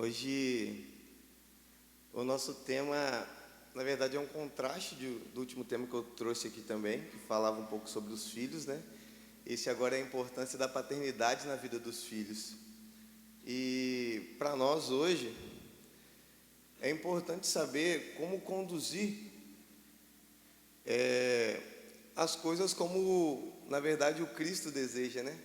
Hoje o nosso tema, na verdade, é um contraste do último tema que eu trouxe aqui também, que falava um pouco sobre os filhos, né? Esse agora é a importância da paternidade na vida dos filhos. E para nós hoje é importante saber como conduzir as coisas como, na verdade, o Cristo deseja, né?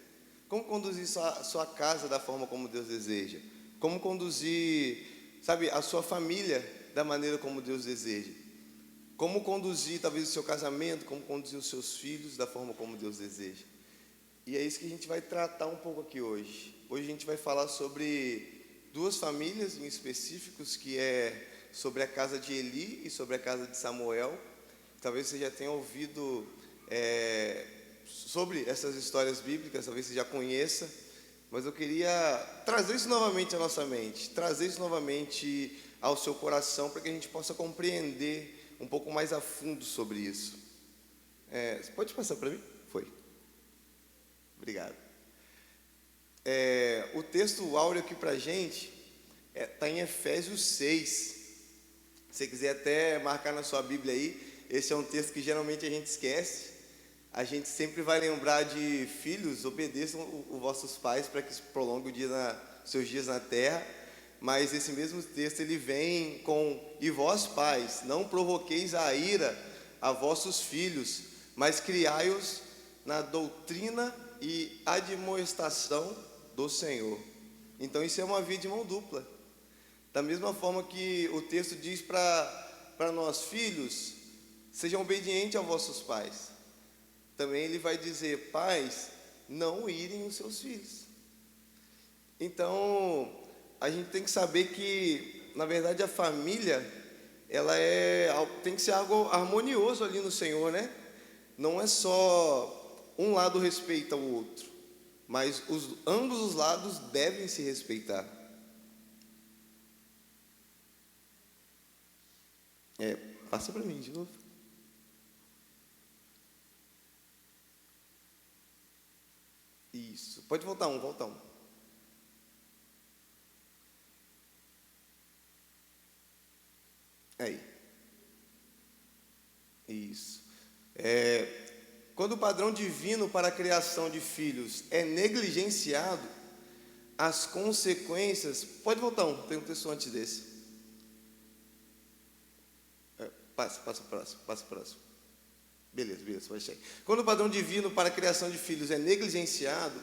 Como conduzir sua casa da forma como Deus deseja. Como conduzir, sabe, a sua família da maneira como Deus deseja. Como conduzir, talvez, o seu casamento, como conduzir os seus filhos da forma como Deus deseja. E é isso que a gente vai tratar um pouco aqui hoje. Hoje a gente vai falar sobre duas famílias em específicos, que é sobre a casa de Eli e sobre a casa de Samuel. Talvez você já tenha ouvido sobre essas histórias bíblicas, talvez você já conheça, mas eu queria trazer isso novamente à nossa mente, trazer isso novamente ao seu coração, para que a gente possa compreender um pouco mais a fundo sobre isso. Você pode passar para mim? Foi. Obrigado. O texto áureo aqui para a gente está em Efésios 6. Se você quiser até marcar na sua Bíblia aí, esse é um texto que geralmente a gente esquece. A gente sempre vai lembrar de: filhos, obedeçam os vossos pais para que prolongue seus dias na terra. Mas esse mesmo texto ele vem com: e vós pais, não provoqueis a ira a vossos filhos, mas criai-os na doutrina e admoestação do Senhor. Então isso é uma via de mão dupla. Da mesma forma que o texto diz para nós: filhos, sejam obedientes aos vossos pais. Também ele vai dizer: pais, não irem os seus filhos. Então, a gente tem que saber que, na verdade, a família, tem que ser algo harmonioso ali no Senhor, né? Não é só um lado respeita o outro, mas ambos os lados devem se respeitar. Passa para mim de novo. Isso, pode voltar um. Aí. Isso. Quando o padrão divino para a criação de filhos é negligenciado, as consequências... Pode voltar tem um texto antes desse. Passa o próximo. Beleza, vai chegar. Quando o padrão divino para a criação de filhos é negligenciado,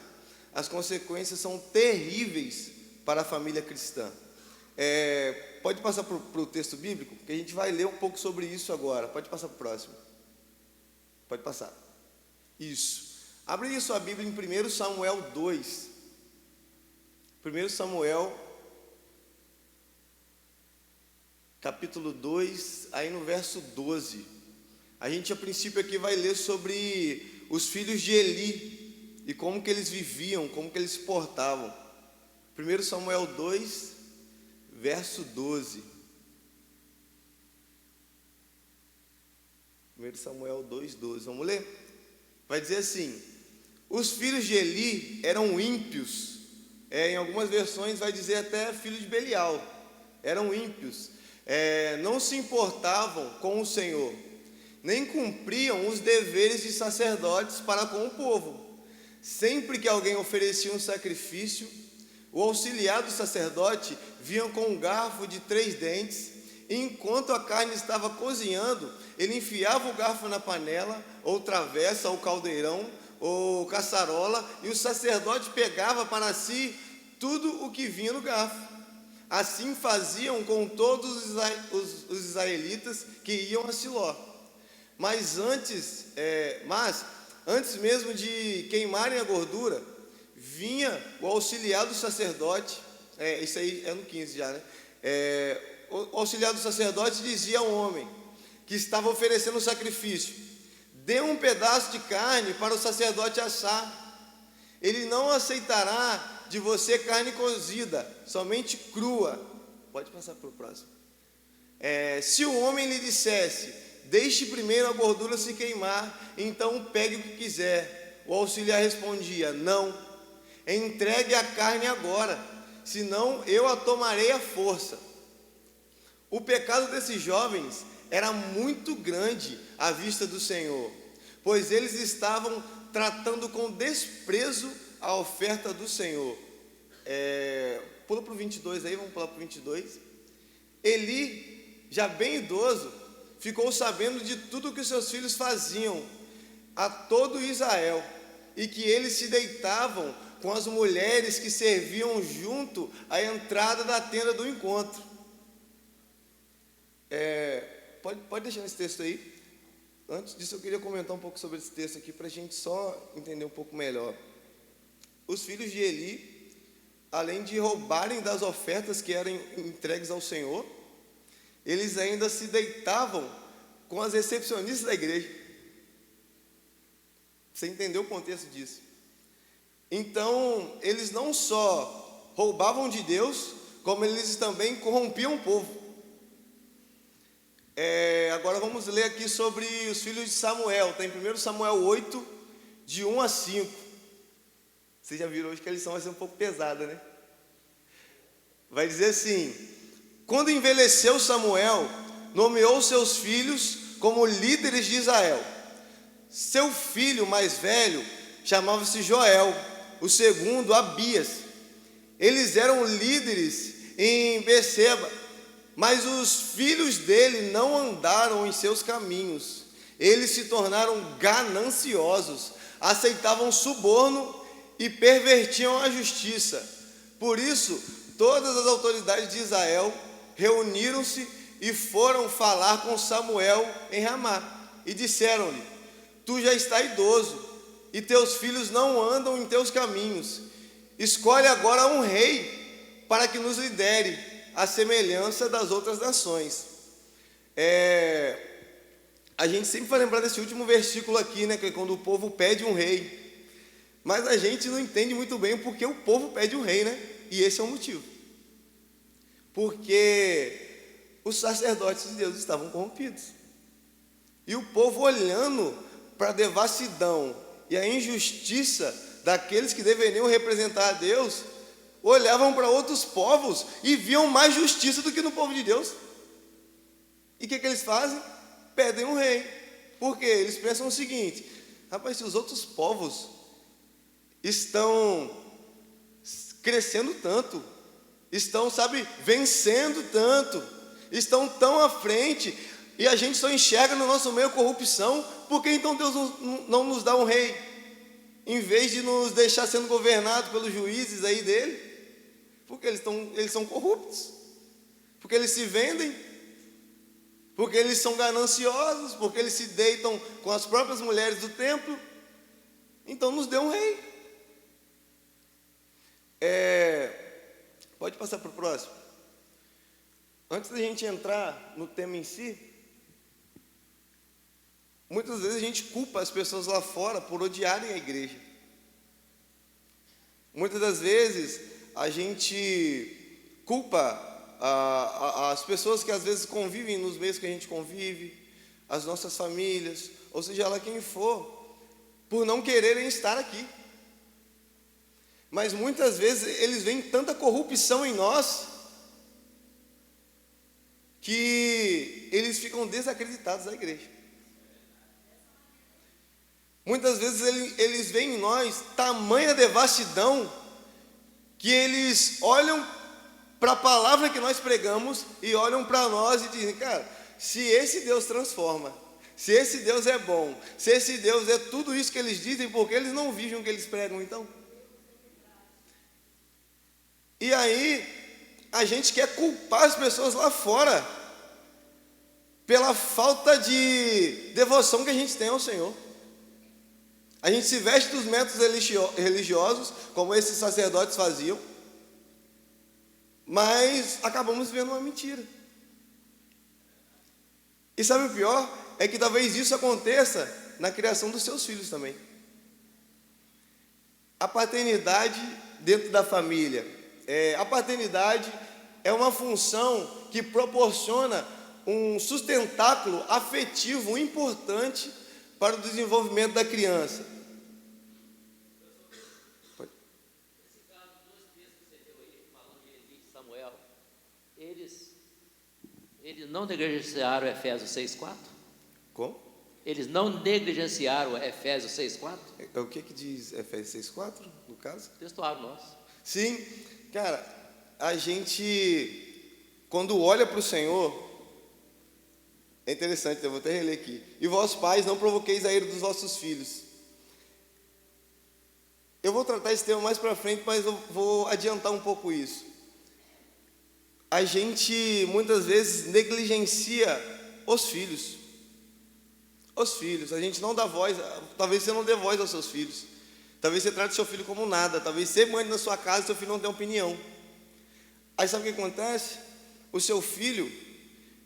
as consequências são terríveis para a família cristã. Pode passar para o texto bíblico, que a gente vai ler um pouco sobre isso agora. Pode passar para o próximo. Pode passar. Isso. Abre aí sua Bíblia em 1 Samuel 2. 1 Samuel, capítulo 2, aí no verso 12. A gente, a princípio, aqui vai ler sobre os filhos de Eli e como que eles viviam, como que eles se portavam. 1 Samuel 2, verso 12. 1 Samuel 2, 12. Vamos ler? Vai dizer assim: os filhos de Eli eram ímpios. Em algumas versões vai dizer até filhos de Belial. Eram ímpios. Não se importavam com o Senhor, nem cumpriam os deveres de sacerdotes para com o povo. Sempre que alguém oferecia um sacrifício, o auxiliar do sacerdote vinha com um garfo de 3 dentes, e enquanto a carne estava cozinhando, ele enfiava o garfo na panela, ou travessa, ou caldeirão, ou caçarola, e o sacerdote pegava para si tudo o que vinha no garfo. Assim faziam com todos os israelitas que iam a Siló. Mas antes mesmo de queimarem a gordura, vinha o auxiliar do sacerdote. Isso aí é no 15 já, né? O auxiliar do sacerdote dizia ao homem que estava oferecendo o sacrifício: dê um pedaço de carne para o sacerdote assar. Ele não aceitará de você carne cozida, somente crua. Pode passar para o próximo. Se o homem lhe dissesse: deixe primeiro a gordura se queimar, então pegue o que quiser, o auxiliar respondia: não, entregue a carne agora. senão eu a tomarei à força. O pecado desses jovens era muito grande à vista do Senhor, pois eles estavam tratando com desprezo a oferta do Senhor. Pula para o 22 aí, vamos pular para o 22. Eli, já bem idoso, ficou sabendo de tudo que seus filhos faziam a todo Israel, e que eles se deitavam com as mulheres que serviam junto à entrada da tenda do encontro. Pode deixar esse texto aí. Antes disso eu queria comentar um pouco sobre esse texto aqui, para a gente só entender um pouco melhor. Os filhos de Eli, além de roubarem das ofertas que eram entregues ao Senhor, eles ainda se deitavam com as recepcionistas da igreja. Você entendeu o contexto disso? Então, eles não só roubavam de Deus, como eles também corrompiam o povo. Agora vamos ler aqui sobre os filhos de Samuel. Está em 1 Samuel 8, de 1 a 5. Vocês já viram hoje que a lição vai ser um pouco pesada, né? Vai dizer assim: quando envelheceu Samuel, nomeou seus filhos como líderes de Israel. Seu filho mais velho chamava-se Joel, o segundo Abias. Eles eram líderes em Beceba, mas os filhos dele não andaram em seus caminhos. Eles se tornaram gananciosos, aceitavam suborno e pervertiam a justiça. Por isso, todas as autoridades de Israel reuniram-se e foram falar com Samuel em Ramá, e disseram-lhe: tu já está idoso, e teus filhos não andam em teus caminhos. Escolhe agora um rei para que nos lidere, à semelhança das outras nações. A gente sempre vai lembrar desse último versículo aqui, né, que é quando o povo pede um rei. Mas a gente não entende muito bem porque o povo pede um rei, né? E esse é o motivo. Porque os sacerdotes de Deus estavam corrompidos. E o povo, olhando para a devassidão e a injustiça daqueles que deveriam representar a Deus, olhavam para outros povos e viam mais justiça do que no povo de Deus. E o que eles fazem? Pedem um rei. Por quê? Eles pensam o seguinte: rapaz, se os outros povos estão crescendo tanto, estão, vencendo tanto, estão tão à frente, e a gente só enxerga no nosso meio corrupção, por que então Deus não nos dá um rei? Em vez de nos deixar sendo governado pelos juízes aí dele? Porque eles são corruptos, porque eles se vendem, porque eles são gananciosos, porque eles se deitam com as próprias mulheres do templo. Então nos dê um rei. Pode passar para o próximo. Antes da gente entrar no tema em si, muitas vezes a gente culpa as pessoas lá fora por odiarem a igreja. Muitas das vezes a gente culpa as pessoas que às vezes convivem nos meios que a gente convive, as nossas famílias, ou seja lá quem for, por não quererem estar aqui. Mas muitas vezes eles veem tanta corrupção em nós que eles ficam desacreditados da igreja. Muitas vezes eles veem em nós tamanha devassidão que eles olham para a palavra que nós pregamos e olham para nós e dizem: cara, se esse Deus transforma, se esse Deus é bom, se esse Deus é tudo isso que eles dizem, por que eles não vivem o que eles pregam então? E aí a gente quer culpar as pessoas lá fora pela falta de devoção que a gente tem ao Senhor. A gente se veste dos métodos religiosos, como esses sacerdotes faziam, mas acabamos vendo uma mentira. E sabe o pior? É que talvez isso aconteça na criação dos seus filhos também. A paternidade dentro da família. A paternidade é uma função que proporciona um sustentáculo afetivo importante para o desenvolvimento da criança. Esse caso, 2 textos que você deu aí, falando Samuel, eles não negligenciaram Efésios 6,4? Como? Eles não negligenciaram Efésios 6,4? O que diz Efésios 6,4, no caso? Textuário nosso. Sim, cara, a gente, quando olha para o Senhor, é interessante, eu vou até reler aqui. E vós, pais, não provoqueis a ira dos vossos filhos. Eu vou tratar esse tema mais para frente, mas eu vou adiantar um pouco isso. A gente, muitas vezes, negligencia os filhos. Os filhos, a gente não dá voz, talvez você não dê voz aos seus filhos. Talvez você trate seu filho como nada. Talvez você mande na sua casa e seu filho não tenha opinião. Aí sabe o que acontece? O seu filho,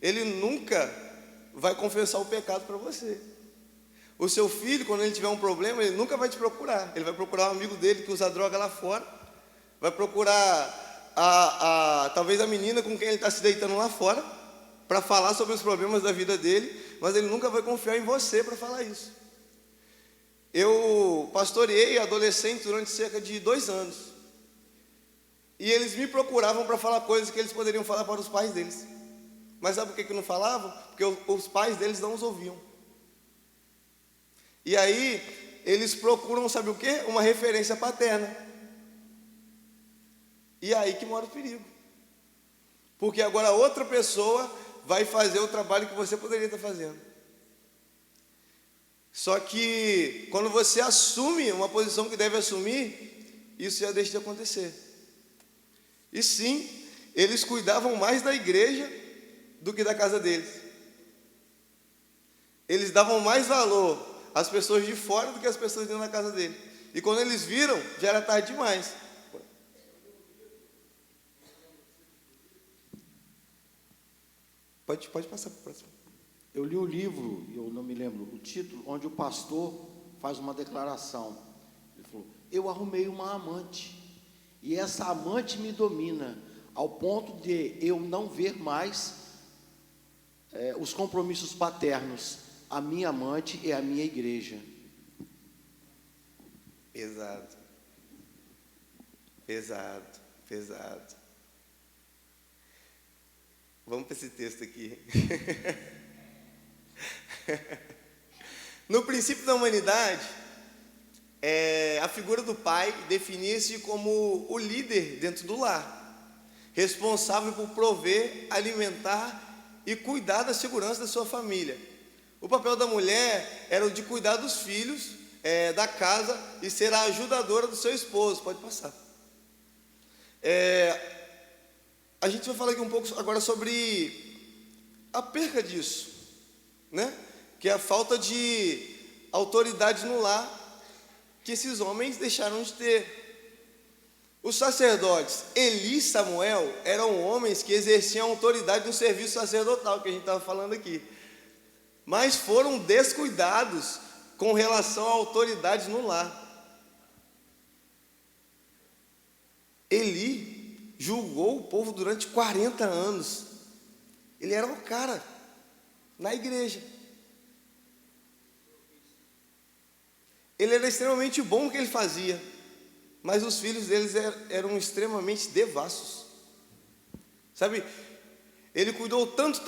ele nunca vai confessar o pecado para você. O seu filho, quando ele tiver um problema, ele nunca vai te procurar. Ele vai procurar um amigo dele que usa droga lá fora. Vai procurar talvez a menina com quem ele está se deitando lá fora, para falar sobre os problemas da vida dele, mas ele nunca vai confiar em você para falar isso. Eu pastoreei adolescentes durante cerca de 2 anos. E eles me procuravam para falar coisas que eles poderiam falar para os pais deles. Mas sabe por que não falavam? Porque os pais deles não os ouviam. E aí, eles procuram, sabe o quê? Uma referência paterna. E é aí que mora o perigo. Porque agora outra pessoa vai fazer o trabalho que você poderia estar fazendo. Só que, quando você assume uma posição que deve assumir, isso já deixa de acontecer. E sim, eles cuidavam mais da igreja do que da casa deles. Eles davam mais valor às pessoas de fora do que às pessoas dentro da casa dele. E quando eles viram, já era tarde demais. Pode passar para o próximo. Eu li o livro, eu não me lembro o título, onde o pastor faz uma declaração. Ele falou: eu arrumei uma amante, e essa amante me domina, ao ponto de eu não ver mais os compromissos paternos. A minha amante é a minha igreja. Pesado. Vamos para esse texto aqui. No princípio da humanidade, a figura do pai definia-se como o líder dentro do lar, responsável por prover, alimentar e cuidar da segurança da sua família. O papel da mulher era o de cuidar dos filhos, da casa e ser a ajudadora do seu esposo. Pode passar. A gente vai falar aqui um pouco agora sobre a perca disso, né? Que é a falta de autoridade no lar que esses homens deixaram de ter. Os sacerdotes Eli e Samuel eram homens que exerciam autoridade no serviço sacerdotal, que a gente estava falando aqui, mas foram descuidados com relação à autoridade no lar. Eli julgou o povo durante 40 anos. Ele era o cara na igreja. Ele era extremamente bom no que ele fazia, mas os filhos deles eram extremamente devassos. Sabe, ele cuidou tanto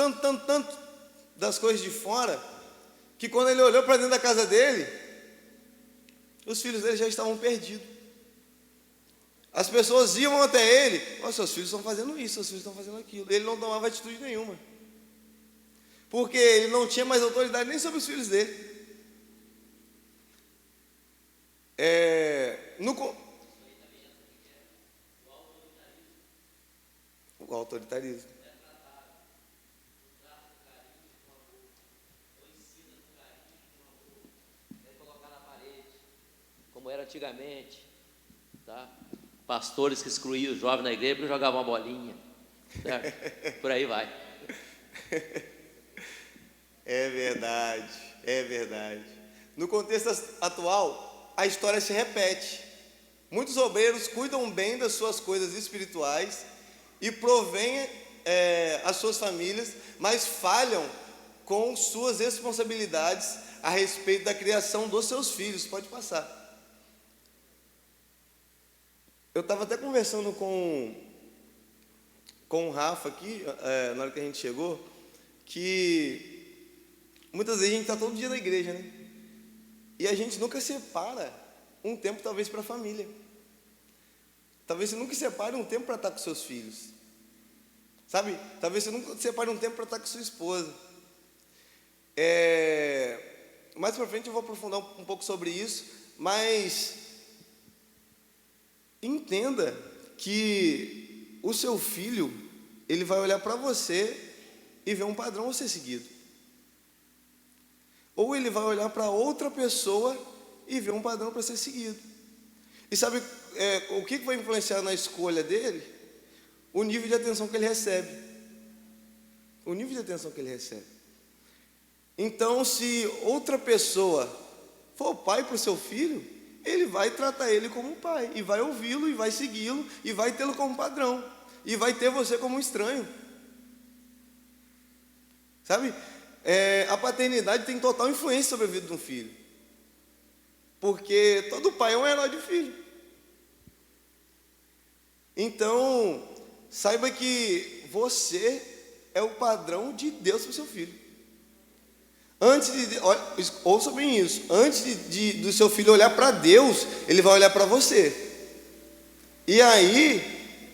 das coisas de fora, que quando ele olhou para dentro da casa dele, os filhos dele já estavam perdidos. As pessoas iam até ele: oh, seus filhos estão fazendo isso, seus filhos estão fazendo aquilo. Ele não tomava atitude nenhuma, porque ele não tinha mais autoridade nem sobre os filhos dele. O autoritarismo. Colocar na parede, como era antigamente, tá? Pastores que excluíam os jovens na igreja e jogavam uma bolinha, certo? Por aí vai. É verdade. No contexto atual, a história se repete. Muitos obreiros cuidam bem das suas coisas espirituais e provêm as suas famílias, mas falham com suas responsabilidades a respeito da criação dos seus filhos. Pode passar. Eu estava até conversando com com o Rafa aqui, na hora que a gente chegou, que muitas vezes a gente está todo dia na igreja, né? E a gente nunca separa um tempo, talvez, para a família. Talvez você nunca separe um tempo para estar com seus filhos. Sabe? Talvez você nunca separe um tempo para estar com sua esposa. Mais para frente eu vou aprofundar um pouco sobre isso, mas entenda que o seu filho, ele vai olhar para você e ver um padrão a ser seguido. Ou ele vai olhar para outra pessoa e ver um padrão para ser seguido. E sabe o que vai influenciar na escolha dele? O nível de atenção que ele recebe. O nível de atenção que ele recebe. Então, se outra pessoa for pai para o seu filho, ele vai tratar ele como um pai, e vai ouvi-lo, e vai segui-lo, e vai tê-lo como padrão, e vai ter você como um estranho. Sabe? A paternidade tem total influência sobre a vida de um filho, porque todo pai é um herói de filho. Então, saiba que você é o padrão de Deus para o seu filho. Ouça bem isso, antes do seu filho olhar para Deus, ele vai olhar para você, e aí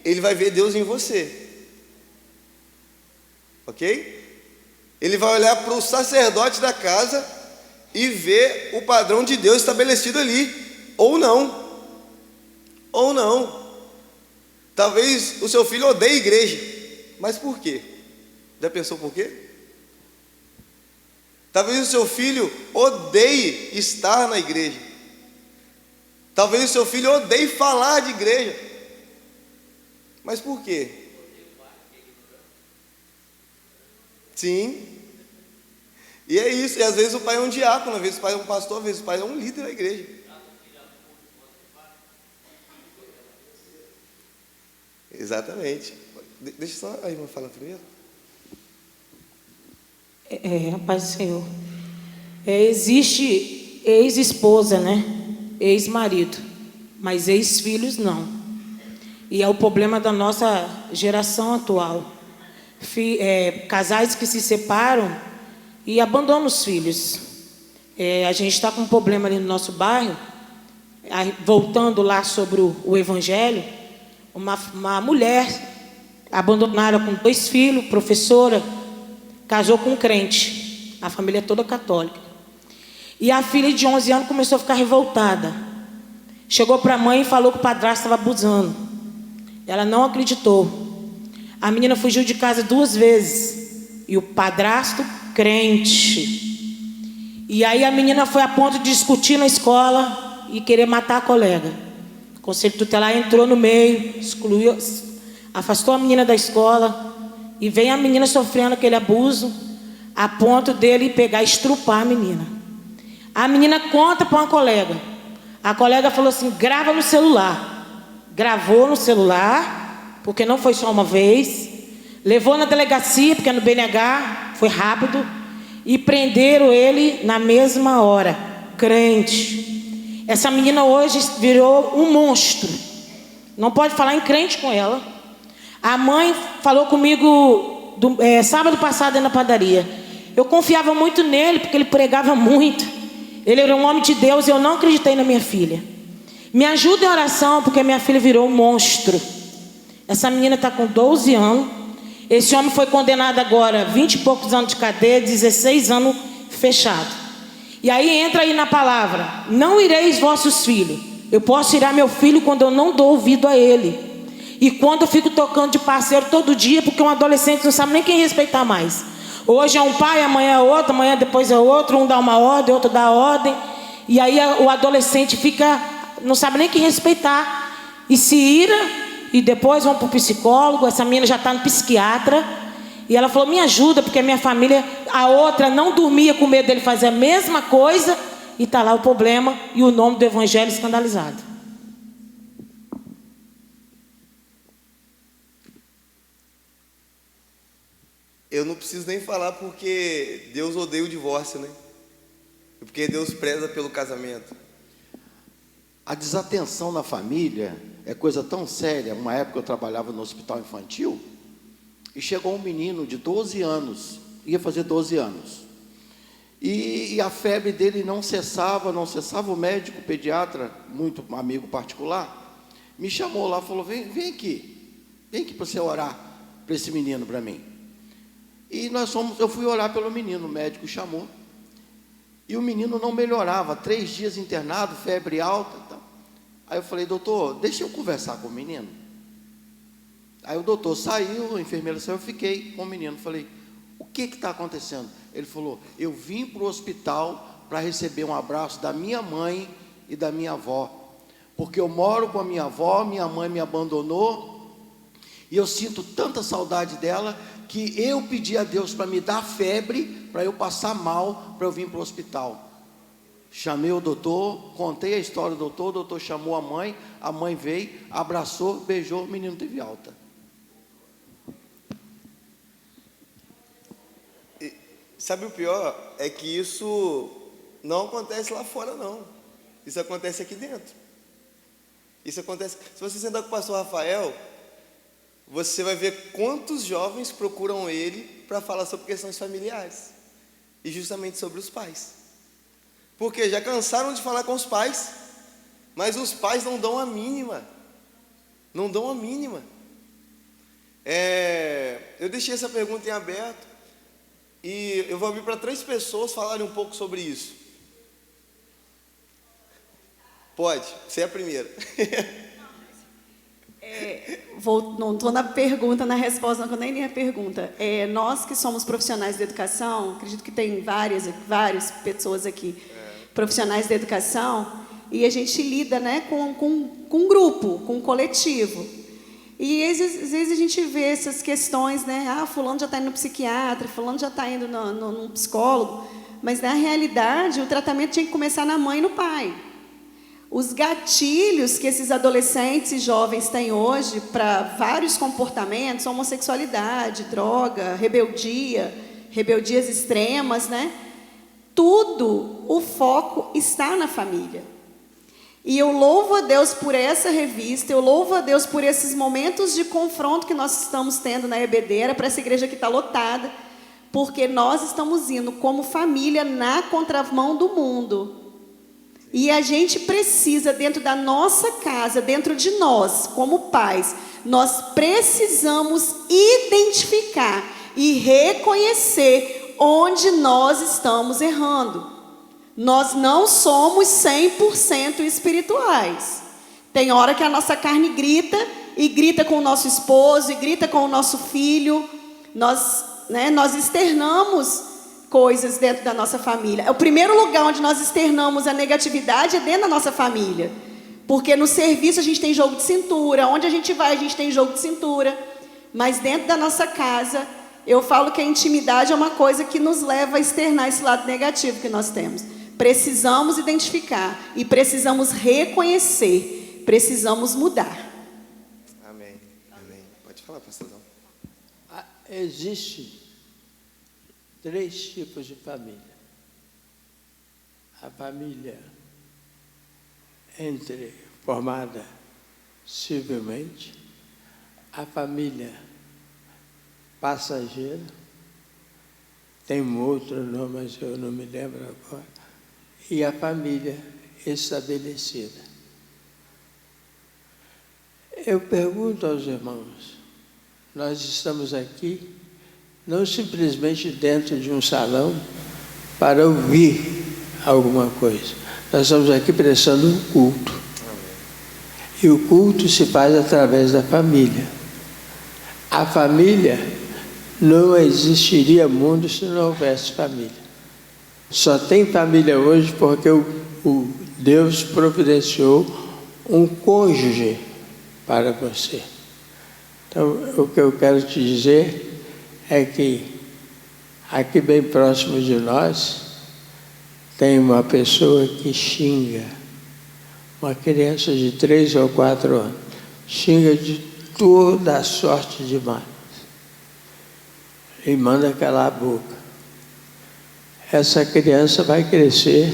ele vai ver Deus em você, ok? Ele vai olhar para o sacerdote da casa e ver o padrão de Deus estabelecido ali, ou não. Talvez o seu filho odeie a igreja, mas por quê? Já pensou por quê? Talvez o seu filho odeie estar na igreja. Talvez o seu filho odeie falar de igreja. Mas por quê? Sim. E é isso. E às vezes o pai é um diácono, às vezes o pai é um pastor, às vezes o pai é um líder da igreja. Exatamente. Deixa só a irmã falar primeiro. Paz do Senhor. Existe ex-esposa, né? Ex-marido, mas ex-filhos não. E é o problema da nossa geração atual. Casais que se separam e abandonam os filhos. A gente está com um problema ali no nosso bairro. Voltando lá sobre o Evangelho, uma mulher abandonada com 2 filhos, professora, casou com um crente, a família toda católica. E a filha de 11 anos começou a ficar revoltada. Chegou para a mãe e falou que o padrasto estava abusando. Ela não acreditou. A menina fugiu de casa 2 vezes. E o padrasto, crente. E aí a menina foi a ponto de discutir na escola e querer matar a colega. O conselho tutelar entrou no meio, excluiu, afastou a menina da escola. E vem a menina sofrendo aquele abuso, a ponto dele pegar e estrupar a menina. A menina conta para uma colega. A colega falou assim: grava no celular. Gravou no celular, porque não foi só uma vez. Levou na delegacia, porque no BNH foi rápido. E prenderam ele na mesma hora. Crente. Essa menina hoje virou um monstro. Não pode falar em crente com ela. A mãe falou comigo sábado passado na padaria. Eu confiava muito nele, porque ele pregava muito. Ele era um homem de Deus e eu não acreditei na minha filha. Me ajuda em oração, porque minha filha virou um monstro. Essa menina está com 12 anos. Esse homem foi condenado agora, 20 e poucos anos de cadeia, 16 anos fechado. E aí entra aí na palavra: não ireis vossos filhos. Eu posso tirar meu filho quando eu não dou ouvido a ele. E quando eu fico tocando de parceiro todo dia, porque um adolescente não sabe nem quem respeitar mais. Hoje é um pai, amanhã é outro, amanhã depois é outro. Um dá uma ordem, outro dá ordem. E aí o adolescente não sabe nem quem respeitar. E se ira, e depois vão para o psicólogo. Essa menina já está no psiquiatra. E ela falou: me ajuda, porque a minha família, a outra não dormia com medo dele fazer a mesma coisa. E está lá o problema e o nome do evangelho escandalizado. Eu não preciso nem falar, porque Deus odeia o divórcio, né? Porque Deus preza pelo casamento. A desatenção na família é coisa tão séria. Uma época eu trabalhava no hospital infantil E chegou um menino de 12 anos, ia fazer 12 anos. E a febre dele não cessava. O médico, o pediatra, muito amigo particular, me chamou lá e falou: vem aqui para você orar para esse menino para mim. E eu fui orar pelo menino, o médico chamou. E o menino não melhorava, 3 dias internado, febre alta. Então. Aí eu falei: doutor, deixa eu conversar com o menino. Aí o doutor saiu, a enfermeira saiu, eu fiquei com o menino. Falei: o que está acontecendo? Ele falou: eu vim para o hospital para receber um abraço da minha mãe e da minha avó, porque eu moro com a minha avó, minha mãe me abandonou, e eu sinto tanta saudade dela, que eu pedi a Deus para me dar febre, para eu passar mal, para eu vir para o hospital. Chamei o doutor, contei a história do doutor, o doutor chamou a mãe veio, abraçou, beijou, o menino teve alta. Sabe o pior? É que isso não acontece lá fora, não. Isso acontece aqui dentro. Isso acontece. Se você sentar com o pastor Rafael, você vai ver quantos jovens procuram ele para falar sobre questões familiares. E justamente sobre os pais. Porque já cansaram de falar com os pais, mas os pais não dão a mínima. Não dão a mínima. Eu deixei essa pergunta em aberto. E eu vou abrir para 3 pessoas falarem um pouco sobre isso. Pode, você é a primeira. Não estou na pergunta, na resposta, não, nem li a pergunta. Nós que somos profissionais da educação, acredito que tem várias pessoas aqui, profissionais da educação, e a gente lida, né, com um grupo, com um coletivo. E às vezes a gente vê essas questões, né? Fulano já está indo no psiquiatra, fulano já está indo num psicólogo, mas na realidade o tratamento tinha que começar na mãe e no pai. Os gatilhos que esses adolescentes e jovens têm hoje para vários comportamentos, homossexualidade, droga, rebeldias extremas, né? Tudo, o foco está na família. E eu louvo a Deus por essa revista, eu louvo a Deus por esses momentos de confronto que nós estamos tendo na EBD, para essa igreja que está lotada, porque nós estamos indo como família na contramão do mundo. E a gente precisa, dentro da nossa casa, dentro de nós, como pais, nós precisamos identificar e reconhecer onde nós estamos errando. Nós não somos 100% espirituais. Tem hora que a nossa carne grita, e grita com o nosso esposo, e grita com o nosso filho. Nós externamos coisas dentro da nossa família. O primeiro lugar onde nós externamos a negatividade é dentro da nossa família. Porque no serviço a gente tem jogo de cintura, onde a gente vai a gente tem jogo de cintura. Mas dentro da nossa casa, eu falo que a intimidade é uma coisa que nos leva a externar esse lado negativo que nós temos. Precisamos identificar e precisamos reconhecer, precisamos mudar. Amém. Amém. Pode falar, pastorzão. Existem 3 tipos de família. A família formada civilmente, a família passageira, tem um outro nome, mas eu não me lembro agora, e a família estabelecida. Eu pergunto aos irmãos, nós estamos aqui não simplesmente dentro de um salão para ouvir alguma coisa. Nós estamos aqui prestando um culto. E o culto se faz através da família. A família, não existiria mundo se não houvesse família. Só tem família hoje porque o Deus providenciou um cônjuge para você. Então, o que eu quero te dizer é que aqui bem próximo de nós tem uma pessoa que xinga, uma criança de 3 ou 4 anos, xinga de toda a sorte de mal e manda calar a boca. Essa criança vai crescer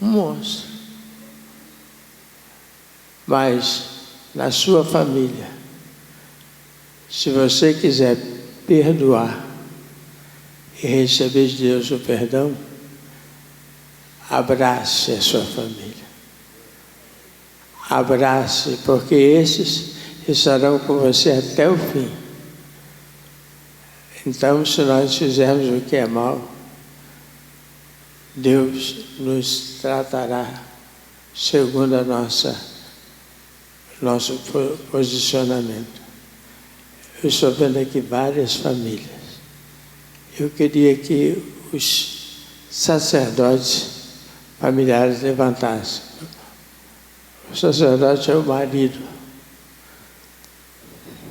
um monstro. Mas na sua família, Se você quiser perdoar e receber de Deus o perdão, abrace a sua família. Abrace, porque esses estarão com você até o fim. Então, se nós fizermos o que é mal, Deus nos tratará segundo a nosso posicionamento. Eu estou vendo aqui várias famílias. Eu queria que os sacerdotes familiares levantassem. O sacerdote é o marido.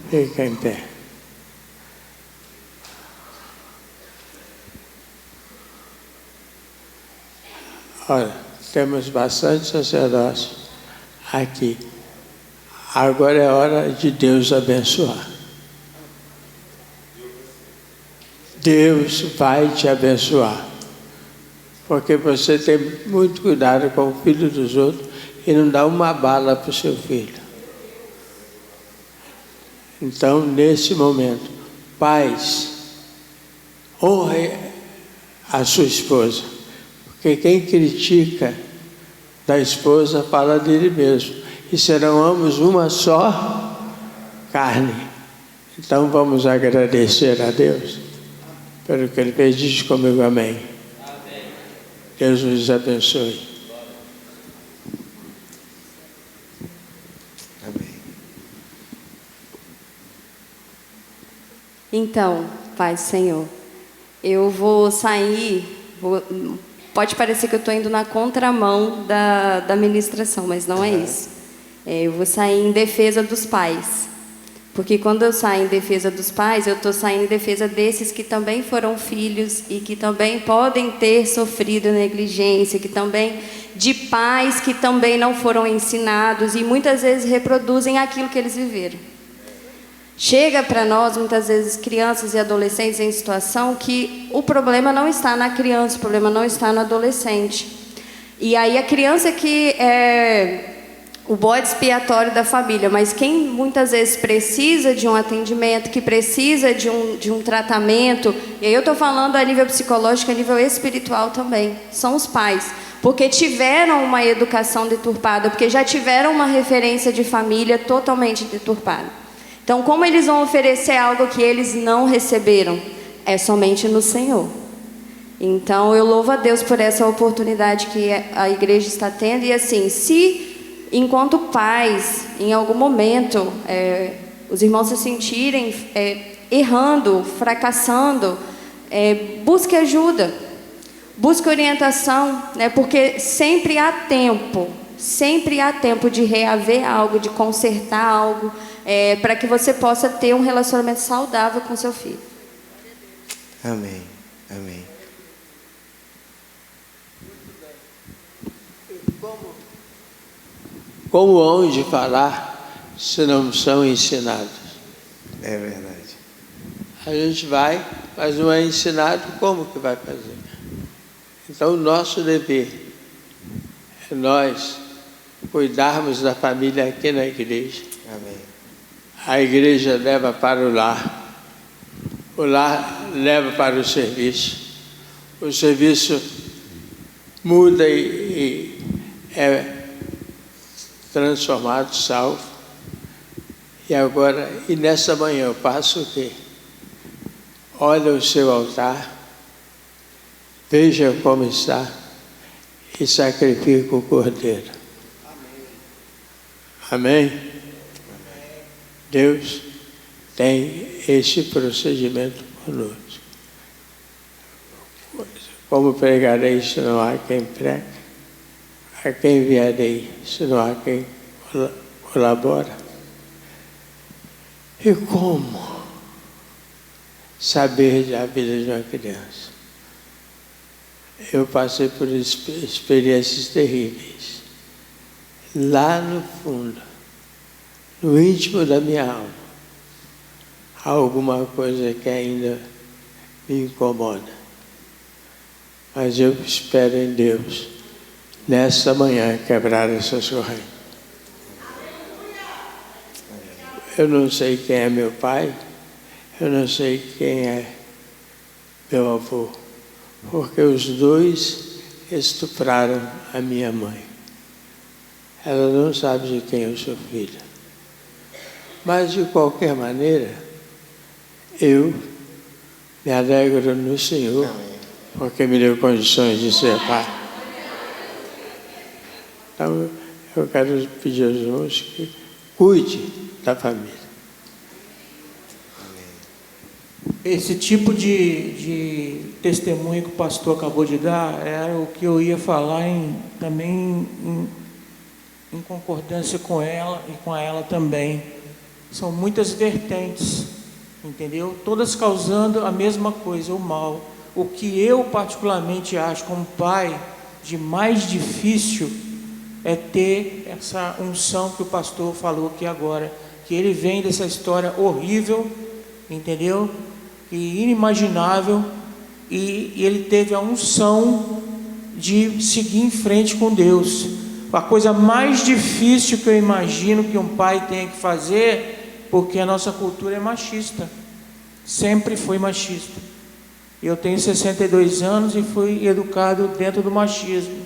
Fica em pé. Olha, temos bastante sacerdotes aqui. Agora é hora de Deus abençoar. Deus vai te abençoar. Porque você tem muito cuidado com o filho dos outros e não dá uma bala para o seu filho. Então, nesse momento, pais, honre a sua esposa. Porque quem critica da esposa fala dele mesmo. E serão ambos uma só carne. Então vamos agradecer a Deus pelo que Ele fez. Diz comigo amém. Amém. Deus nos abençoe. Amém. Então, Pai do Senhor, eu vou sair, pode parecer que eu estou indo na contramão da ministração, mas não é isso. Eu vou sair em defesa dos pais. Porque quando eu saio em defesa dos pais, eu estou saindo em defesa desses que também foram filhos e que também podem ter sofrido negligência, que também de pais que também não foram ensinados e muitas vezes reproduzem aquilo que eles viveram. Chega para nós, muitas vezes, crianças e adolescentes em situação que o problema não está na criança, o problema não está no adolescente. E aí a criança que é o bode expiatório da família, mas quem muitas vezes precisa de um atendimento, que precisa de um tratamento, e aí eu estou falando a nível psicológico, a nível espiritual também, são os pais. Porque tiveram uma educação deturpada, porque já tiveram uma referência de família totalmente deturpada. Então, como eles vão oferecer algo que eles não receberam? É somente no Senhor. Então, eu louvo a Deus por essa oportunidade que a igreja está tendo. E assim, se enquanto pais, em algum momento, os irmãos se sentirem errando, fracassando, busque ajuda, busque orientação, né? Porque sempre há tempo de reaver algo, de consertar algo, para que você possa ter um relacionamento saudável com seu filho. Amém. Amém. Como hão de falar se não são ensinados? É verdade. A gente vai, mas não é ensinado, como que vai fazer? Então, o nosso dever é nós cuidarmos da família aqui na igreja. Amém. A igreja leva para o lar leva para o serviço muda e é transformado, salvo. E nessa manhã eu faço o quê? Olha o seu altar, veja como está e sacrifica o cordeiro. Amém? Deus tem esse procedimento conosco. Como pregarei se não há quem pregue? A quem enviarei se não há quem colabora? E como saber da vida de uma criança? Eu passei por experiências terríveis. Lá no fundo, no íntimo da minha alma, há alguma coisa que ainda me incomoda. Mas eu espero em Deus, nessa manhã, quebrar essas correntes. Eu não sei quem é meu pai, eu não sei quem é meu avô, porque os dois estupraram a minha mãe. Ela não sabe de quem eu sou filha. Mas, de qualquer maneira, eu me alegro no Senhor, porque me deu condições de ser pai. Então, eu quero pedir aos irmãos que cuide da família. Esse tipo de testemunho que o pastor acabou de dar era o que eu ia falar também em concordância com ela e com ela também. São muitas vertentes, entendeu? Todas causando a mesma coisa, o mal. O que eu particularmente acho como pai de mais difícil é ter essa unção que o pastor falou aqui agora, que ele vem dessa história horrível, entendeu? E inimaginável, e ele teve a unção de seguir em frente com Deus. A coisa mais difícil que eu imagino que um pai tenha que fazer, porque a nossa cultura é machista, sempre foi machista. Eu tenho 62 anos e fui educado dentro do machismo.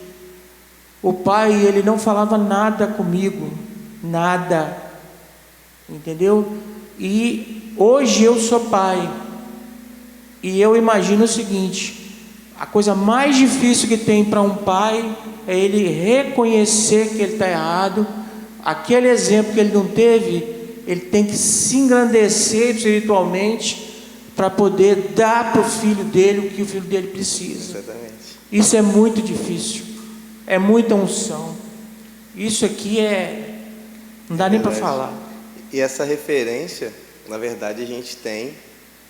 O pai, ele não falava nada comigo, nada, entendeu? E hoje eu sou pai, e eu imagino o seguinte: a coisa mais difícil que tem para um pai é ele reconhecer que ele está errado. Aquele exemplo que ele não teve, ele tem que se engrandecer espiritualmente para poder dar para o filho dele o que o filho dele precisa. Exatamente. Isso é muito difícil, é muita unção. Isso aqui não dá nem para falar. E essa referência, na verdade, a gente tem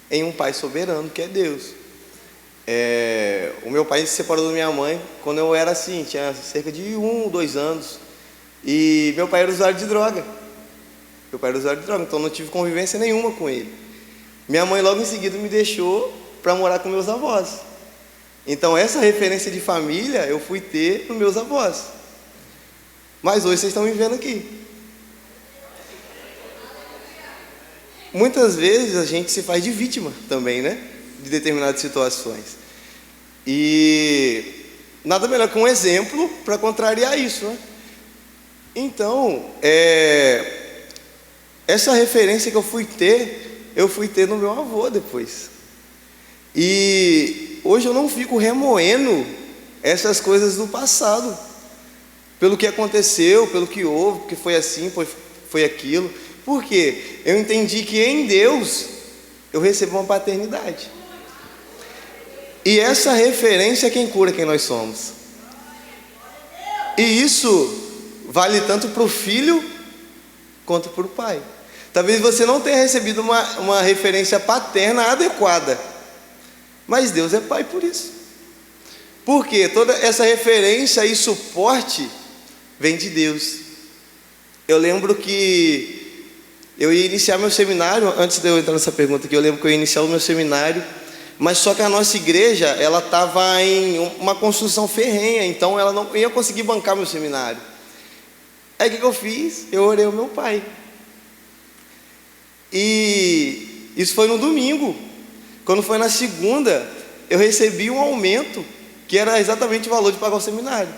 em um pai soberano, que é Deus. O meu pai se separou da minha mãe quando eu era assim, tinha cerca de 1 ou 2 anos. E meu pai era usuário de droga. Então não tive convivência nenhuma com ele. Minha mãe logo em seguida me deixou para morar com meus avós. Então essa referência de família eu fui ter com meus avós. Mas hoje vocês estão me vendo aqui. Muitas vezes a gente se faz de vítima também, né? De determinadas situações. E nada melhor que um exemplo para contrariar isso, né? Então, essa referência que eu fui ter no meu avô depois. E hoje eu não fico remoendo essas coisas do passado, pelo que aconteceu, pelo que houve, porque foi assim, foi aquilo. Porque eu entendi que em Deus eu recebo uma paternidade. E essa referência é quem cura quem nós somos. E isso vale tanto para o filho quanto para o pai. Talvez você não tenha recebido uma referência paterna adequada, mas Deus é pai por isso. Porque toda essa referência e suporte vem de Deus. Eu lembro que eu ia iniciar meu seminário, antes de eu entrar nessa pergunta aqui, eu lembro que eu ia iniciar o meu seminário, mas só que a nossa igreja, ela estava em uma construção ferrenha, então ela não ia conseguir bancar meu seminário. Aí o que eu fiz? Eu orei ao meu pai. E isso foi no domingo. Quando foi na segunda, eu recebi um aumento, que era exatamente o valor de pagar o seminário.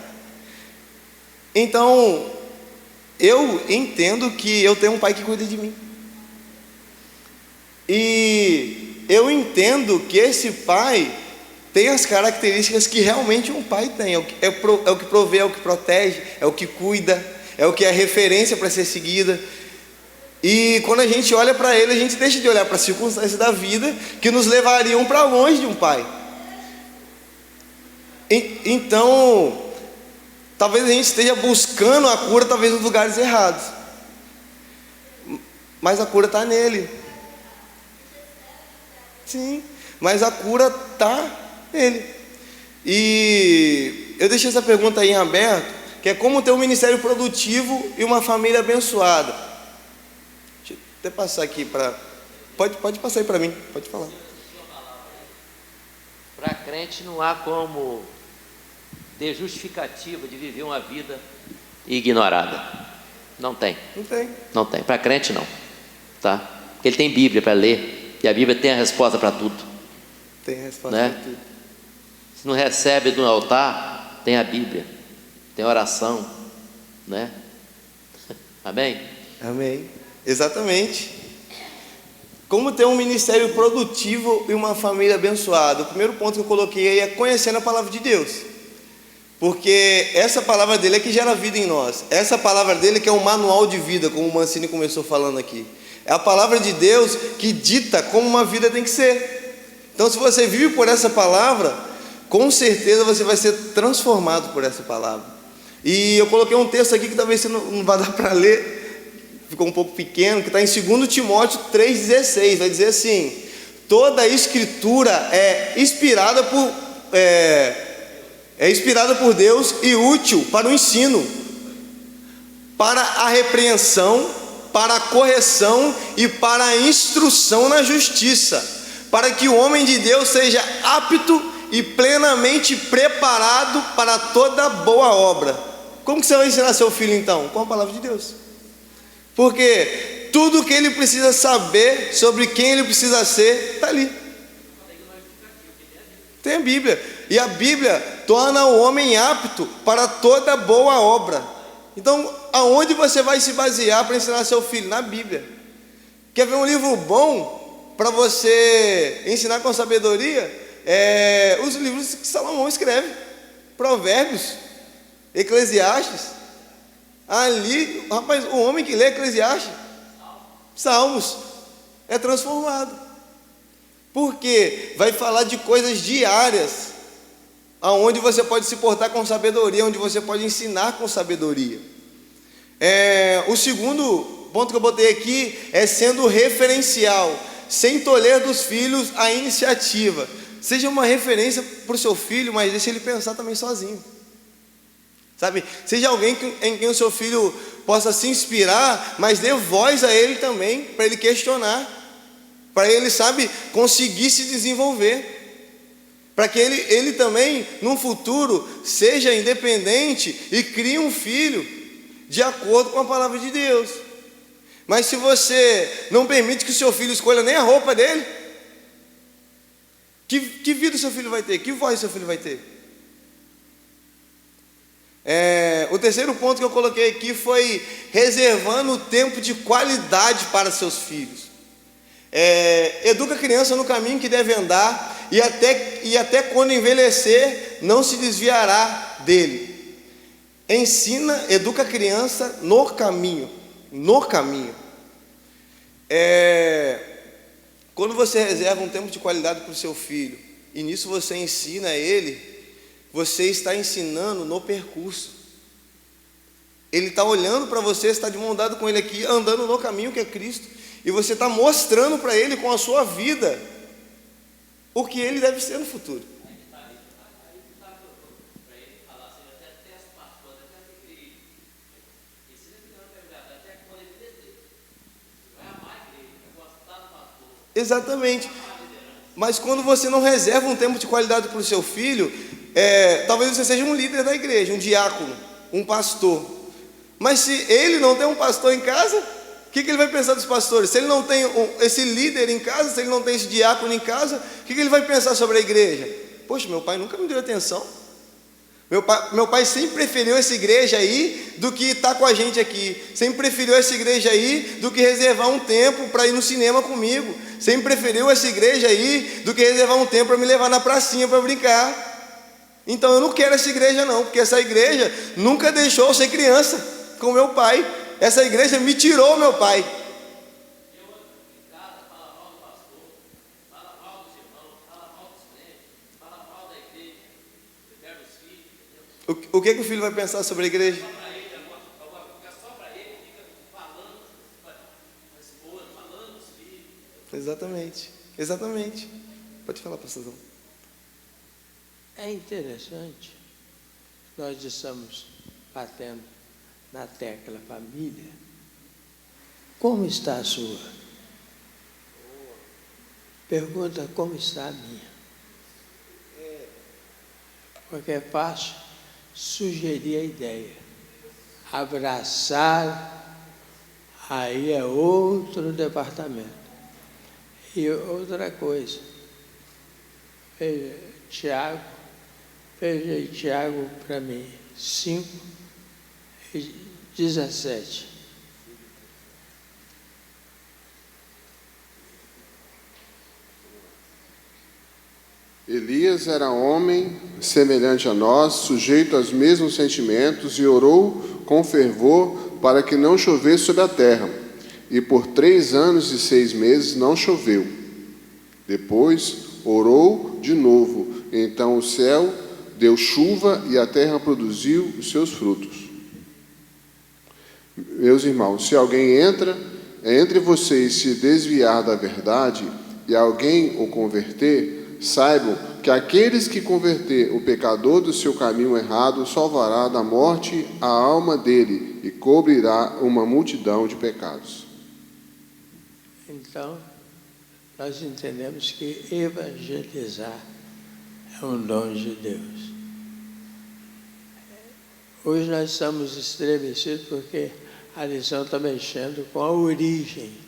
Então, eu entendo que eu tenho um pai que cuida de mim. E eu entendo que esse pai tem as características que realmente um pai tem. É o que provê, é o que protege, é o que cuida, é o que é referência para ser seguida. E quando a gente olha para ele, a gente deixa de olhar para as circunstâncias da vida que nos levariam para longe de um pai. Então, talvez a gente esteja buscando a cura, talvez nos lugares errados. Mas a cura está nele. Sim, mas a cura está nele. E eu deixei essa pergunta aí em aberto, que é como ter um ministério produtivo e uma família abençoada. Deixa eu até passar aqui para... Pode passar aí para mim, pode falar. Para crente não há como ter justificativa de viver uma vida ignorada. Não tem. Não tem. Não tem. Para crente não. Tá? Porque ele tem Bíblia para ler. E a Bíblia tem a resposta para tudo. Tem resposta Né? para tudo. Se não recebe do altar, tem a Bíblia, tem oração, né? Amém? Amém. Exatamente. Como ter um ministério produtivo e uma família abençoada? O primeiro ponto que eu coloquei aí é conhecendo a palavra de Deus. Porque essa palavra dele é que gera vida em nós. Essa palavra dele que é um manual de vida, como o Mancini começou falando aqui. É a palavra de Deus que dita como uma vida tem que ser. Então, se você vive por essa palavra, com certeza você vai ser transformado por essa palavra. E eu coloquei um texto aqui que talvez você não vá dar para ler, ficou um pouco pequeno, que está em 2 Timóteo 3,16. Vai dizer assim: toda a escritura é inspirada por Deus e útil para o ensino, para a repreensão, para a correção e para a instrução na justiça, para que o homem de Deus seja apto e plenamente preparado para toda boa obra. Como que você vai ensinar seu filho então? Com a palavra de Deus. Porque tudo que ele precisa saber sobre quem ele precisa ser está ali. Tem a Bíblia. E a Bíblia torna o homem apto para toda boa obra. Então, aonde você vai se basear para ensinar seu filho? Na Bíblia. Quer ver um livro bom para você ensinar com sabedoria? Os livros que Salomão escreve. Provérbios, Eclesiastes. Ali, rapaz, o homem que lê Eclesiastes, Salmos, é transformado. Porque vai falar de coisas diárias, aonde você pode se portar com sabedoria, onde você pode ensinar com sabedoria. O segundo ponto que eu botei aqui é sendo referencial, sem tolher dos filhos a iniciativa. Seja uma referência para o seu filho, mas deixe ele pensar também sozinho. Sabe? Seja alguém em quem o seu filho possa se inspirar, mas dê voz a ele também, para ele questionar, para ele, sabe, conseguir se desenvolver, para que ele também, no futuro, seja independente e crie um filho de acordo com a palavra de Deus. Mas se você não permite que o seu filho escolha nem a roupa dele, que vida o seu filho vai ter? Que voz o seu filho vai ter? O terceiro ponto que eu coloquei aqui foi reservando tempo de qualidade para seus filhos. Educa a criança no caminho que deve andar, e até quando envelhecer não se desviará dele. Educa a criança no caminho. Quando você reserva um tempo de qualidade para o seu filho, e nisso você ensina ele, você está ensinando no percurso. Ele está olhando para você, está de mão dada com ele aqui, andando no caminho que é Cristo, e você está mostrando para ele com a sua vida o que ele deve ser no futuro. Exatamente. Mas quando você não reserva um tempo de qualidade para o seu filho, talvez você seja um líder da igreja, um diácono, um pastor. Mas se ele não tem um pastor em casa, o que ele vai pensar dos pastores? Se ele não tem esse líder em casa, se ele não tem esse diácono em casa, o que ele vai pensar sobre a igreja? Poxa, meu pai nunca me deu atenção. Meu pai sempre preferiu essa igreja aí do que estar com a gente aqui. Sempre preferiu essa igreja aí do que reservar um tempo para ir no cinema comigo. Sempre preferiu essa igreja aí do que reservar um tempo para me levar na pracinha para brincar. Então eu não quero essa igreja não, porque essa igreja nunca deixou eu ser criança com meu pai. Essa igreja me tirou meu pai. O que o filho vai pensar sobre a igreja? Exatamente. Pode falar, pastorzão. É interessante, nós estamos batendo na tecla família. Como está a sua? Pergunta como está a minha. Porque é fácil sugerir a ideia. Abraçar, aí é outro departamento. E outra coisa, veja, Tiago, veja aí Tiago para mim, 5:17. Elias era homem semelhante a nós, sujeito aos mesmos sentimentos, e orou com fervor para que não chovesse sobre a terra. E por 3 anos e 6 meses não choveu. Depois orou de novo. Então o céu deu chuva e a terra produziu os seus frutos. Meus irmãos, se alguém entre vocês se desviar da verdade e alguém o converter, saibam que aqueles que converter o pecador do seu caminho errado salvará da morte a alma dele e cobrirá uma multidão de pecados. Então, nós entendemos que evangelizar é um dom de Deus. Hoje nós estamos estremecidos porque a lição está mexendo com a origem.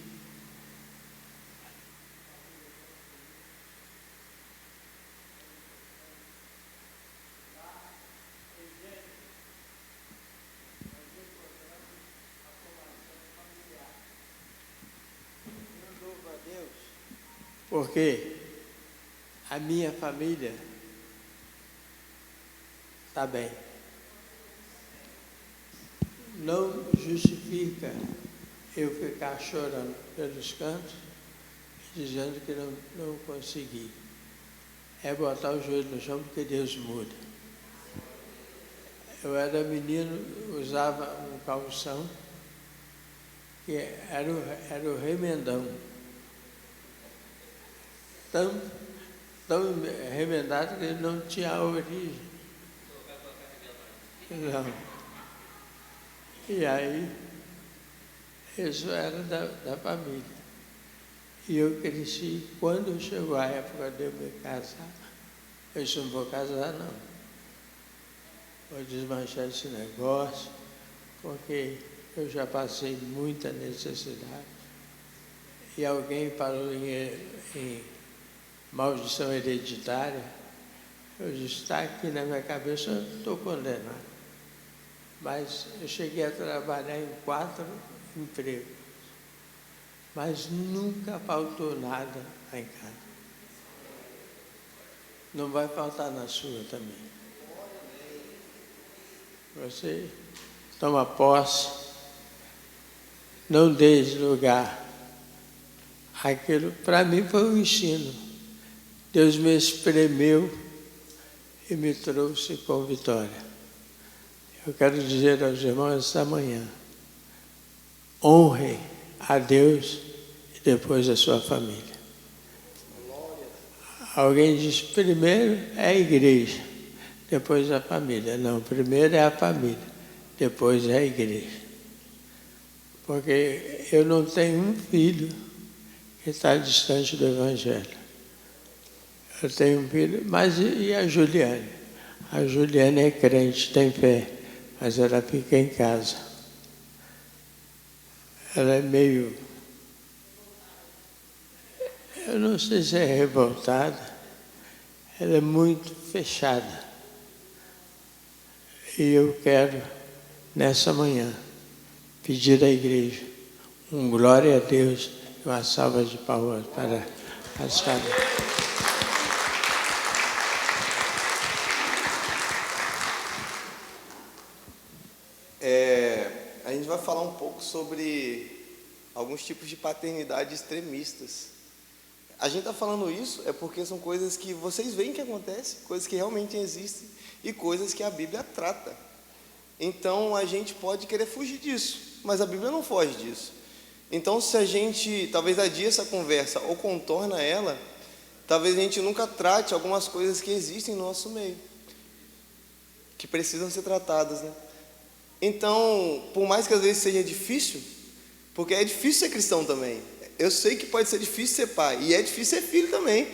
Porque a minha família está bem. Não justifica eu ficar chorando pelos cantos e dizendo que não consegui. É botar o joelho no chão porque Deus muda. Eu era menino, usava um calção que era o remendão. Tão remendado que ele não tinha origem. Não. E aí, isso era da família. E eu cresci, quando chegou a época de eu me casar, eu disse, não vou casar não. Vou desmanchar esse negócio, porque eu já passei muita necessidade. E alguém falou em maldição hereditária. Eu disse, está aqui na minha cabeça, eu estou condenado. Mas eu cheguei a trabalhar em 4 empregos. Mas nunca faltou nada lá em casa. Não vai faltar na sua também. Você toma posse, não deixe lugar. Aquilo, para mim, foi um ensino. Deus me espremeu e me trouxe com vitória. Eu quero dizer aos irmãos esta manhã, honre a Deus e depois a sua família. Alguém diz, primeiro é a igreja, depois a família. Não, primeiro é a família, depois é a igreja. Porque eu não tenho um filho que está distante do Evangelho. Eu tenho um filho, mas e a Juliane? A Juliane é crente, tem fé, mas ela fica em casa. Ela é meio, eu não sei se é revoltada, ela é muito fechada. E eu quero, nessa manhã, pedir à igreja glória a Deus e uma salva de palmas para as famílias. A gente vai falar um pouco sobre alguns tipos de paternidade extremistas. A gente está falando isso é porque são coisas que vocês veem que acontecem, coisas que realmente existem e coisas que a Bíblia trata. Então a gente pode querer fugir disso, mas a Bíblia não foge disso. Então se a gente talvez adie essa conversa ou contorna ela, talvez a gente nunca trate algumas coisas que existem no nosso meio, que precisam ser tratadas, né? Então, por mais que às vezes seja difícil, porque é difícil ser cristão também. Eu sei que pode ser difícil ser pai, e é difícil ser filho também.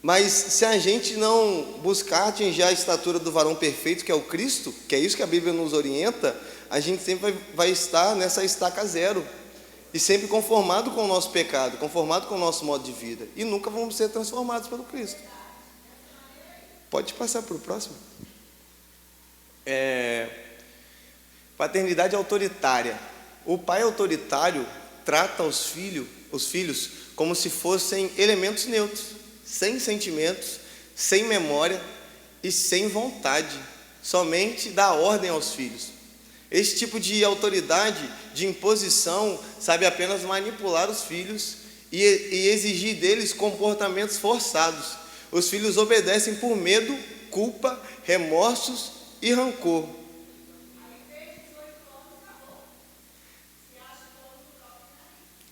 Mas se a gente não buscar atingir a estatura do varão perfeito, que é o Cristo, que é isso que a Bíblia nos orienta, a gente sempre vai estar nessa estaca zero. e sempre conformado com o nosso pecado, conformado com o nosso modo de vida, e nunca vamos ser transformados pelo Cristo. Pode passar para o próximo. Paternidade autoritária. O pai autoritário trata os filhos como se fossem elementos neutros, sem sentimentos, sem memória e sem vontade, somente dá ordem aos filhos. Esse tipo de autoridade, de imposição, sabe apenas manipular os filhos e exigir deles comportamentos forçados. Os filhos obedecem por medo, culpa, remorsos e rancor.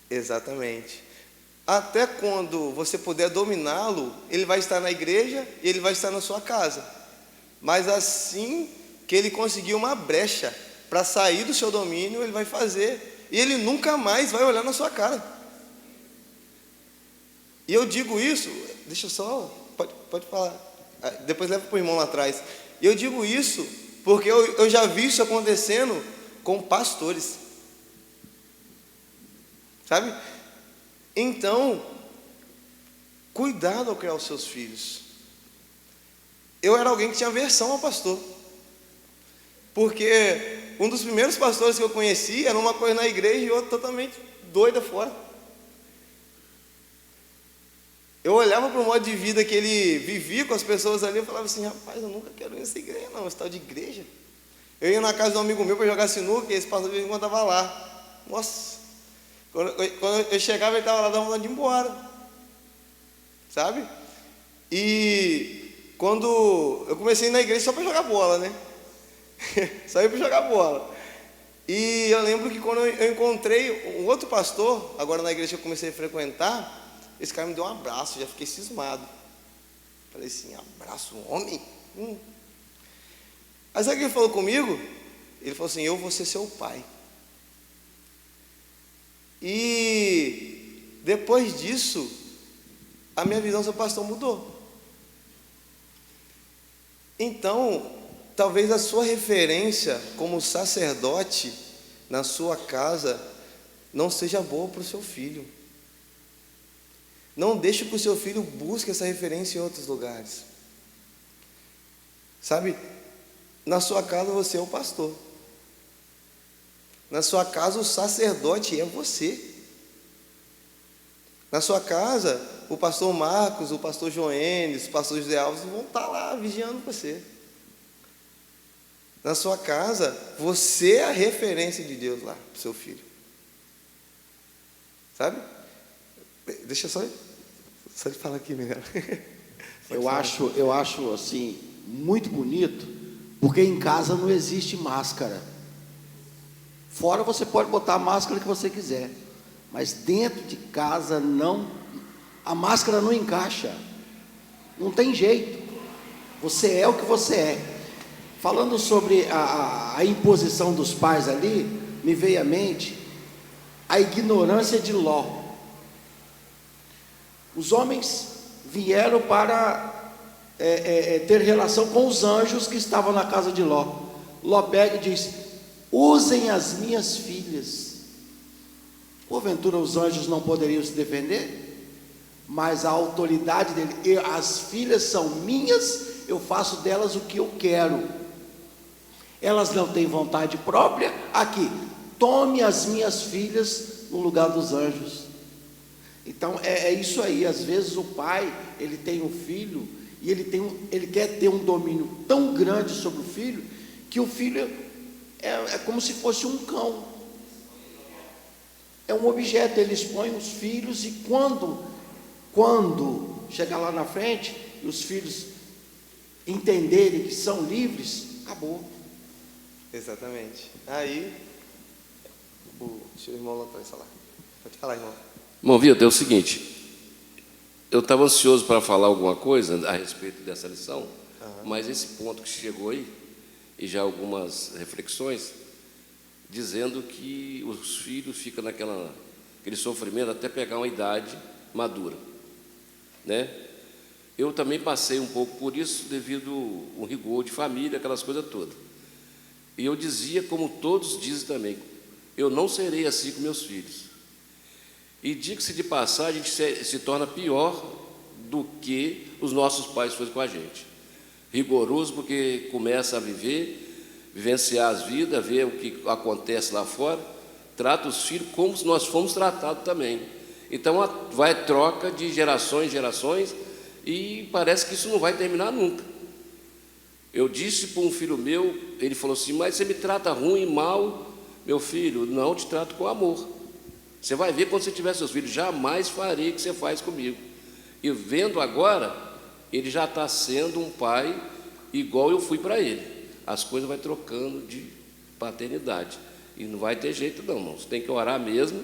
Exatamente. Até quando você puder dominá-lo, ele vai estar na igreja e ele vai estar na sua casa. Mas assim que ele conseguir uma brecha para sair do seu domínio, ele vai fazer. E ele nunca mais vai olhar na sua cara. E eu digo isso, deixa eu só, pode falar, depois leva para o irmão lá atrás. E eu digo isso porque eu já vi isso acontecendo com pastores. Sabe? Então, cuidado ao criar os seus filhos. Eu era alguém que tinha aversão ao pastor. Porque um dos primeiros pastores que eu conheci era uma coisa na igreja e outra totalmente doida fora. Eu olhava para o modo de vida que ele vivia com as pessoas ali, eu falava assim, rapaz, eu nunca quero ir nessa igreja não, esse tal de igreja. Eu ia na casa de um amigo meu para jogar sinuca e esse pastor de vez em quando estava lá. Nossa, quando eu chegava ele estava lá, dava vontade de ir embora. Sabe? E quando eu comecei a ir na igreja só para jogar bola, né? Só ia para jogar bola. E eu lembro que quando eu encontrei um outro pastor, agora na igreja que eu comecei a frequentar, esse cara me deu um abraço, já fiquei cismado. Falei assim, abraço um homem? Aí sabe o que ele falou comigo? Ele falou assim, eu vou ser seu pai. E depois disso, a minha visão sobre o pastor mudou. Então, talvez a sua referência como sacerdote na sua casa não seja boa para o seu filho. Não deixe que o seu filho busque essa referência em outros lugares. Sabe? Na sua casa você é o pastor. Na sua casa o sacerdote é você. Na sua casa o pastor Marcos, o pastor Joênis, o pastor José Alves vão estar lá vigiando você. Na sua casa você é a referência de Deus lá para o seu filho. Sabe? Deixa só de falar aqui, melhor. Eu acho assim muito bonito, porque em casa não existe máscara. Fora você pode botar a máscara que você quiser, mas dentro de casa não, a máscara não encaixa. Não tem jeito. Você é o que você é. Falando sobre a imposição dos pais ali, me veio à mente a ignorância de Ló. Os homens vieram para ter relação com os anjos que estavam na casa de Ló. Ló pega e diz, usem as minhas filhas. Porventura os anjos não poderiam se defender? Mas a autoridade dele, as filhas são minhas, eu faço delas o que eu quero. Elas não têm vontade própria, aqui, tome as minhas filhas no lugar dos anjos. Então é isso aí. Às vezes o pai, ele tem um filho e ele quer ter um domínio tão grande sobre o filho, que o filho é como se fosse um cão, é um objeto. Ele expõe os filhos e quando chegar lá na frente e os filhos entenderem que são livres, acabou. Exatamente. Aí deixa o irmão lá atrás falar. Pode falar, irmão. Bom, Vitor, é o seguinte, eu estava ansioso para falar alguma coisa a respeito dessa lição, mas esse ponto que chegou aí, e já algumas reflexões, dizendo que os filhos ficam aquele sofrimento até pegar uma idade madura, né? Eu também passei um pouco por isso, devido ao rigor de família, aquelas coisas todas. E eu dizia, como todos dizem também, eu não serei assim com meus filhos. E diga-se de passagem, a gente se torna pior do que os nossos pais foram com a gente. Rigoroso, porque começa a vivenciar as vidas, ver o que acontece lá fora, trata os filhos como nós fomos tratados também. Então vai troca de gerações em gerações e parece que isso não vai terminar nunca. Eu disse para um filho meu, ele falou assim, mas você me trata ruim, mal? Meu filho, não, eu te trato com amor. Você vai ver quando você tiver seus filhos, jamais farei o que você faz comigo. E vendo agora, ele já está sendo um pai igual eu fui para ele. As coisas vão trocando de paternidade. E não vai ter jeito não, irmãos. Tem que orar mesmo.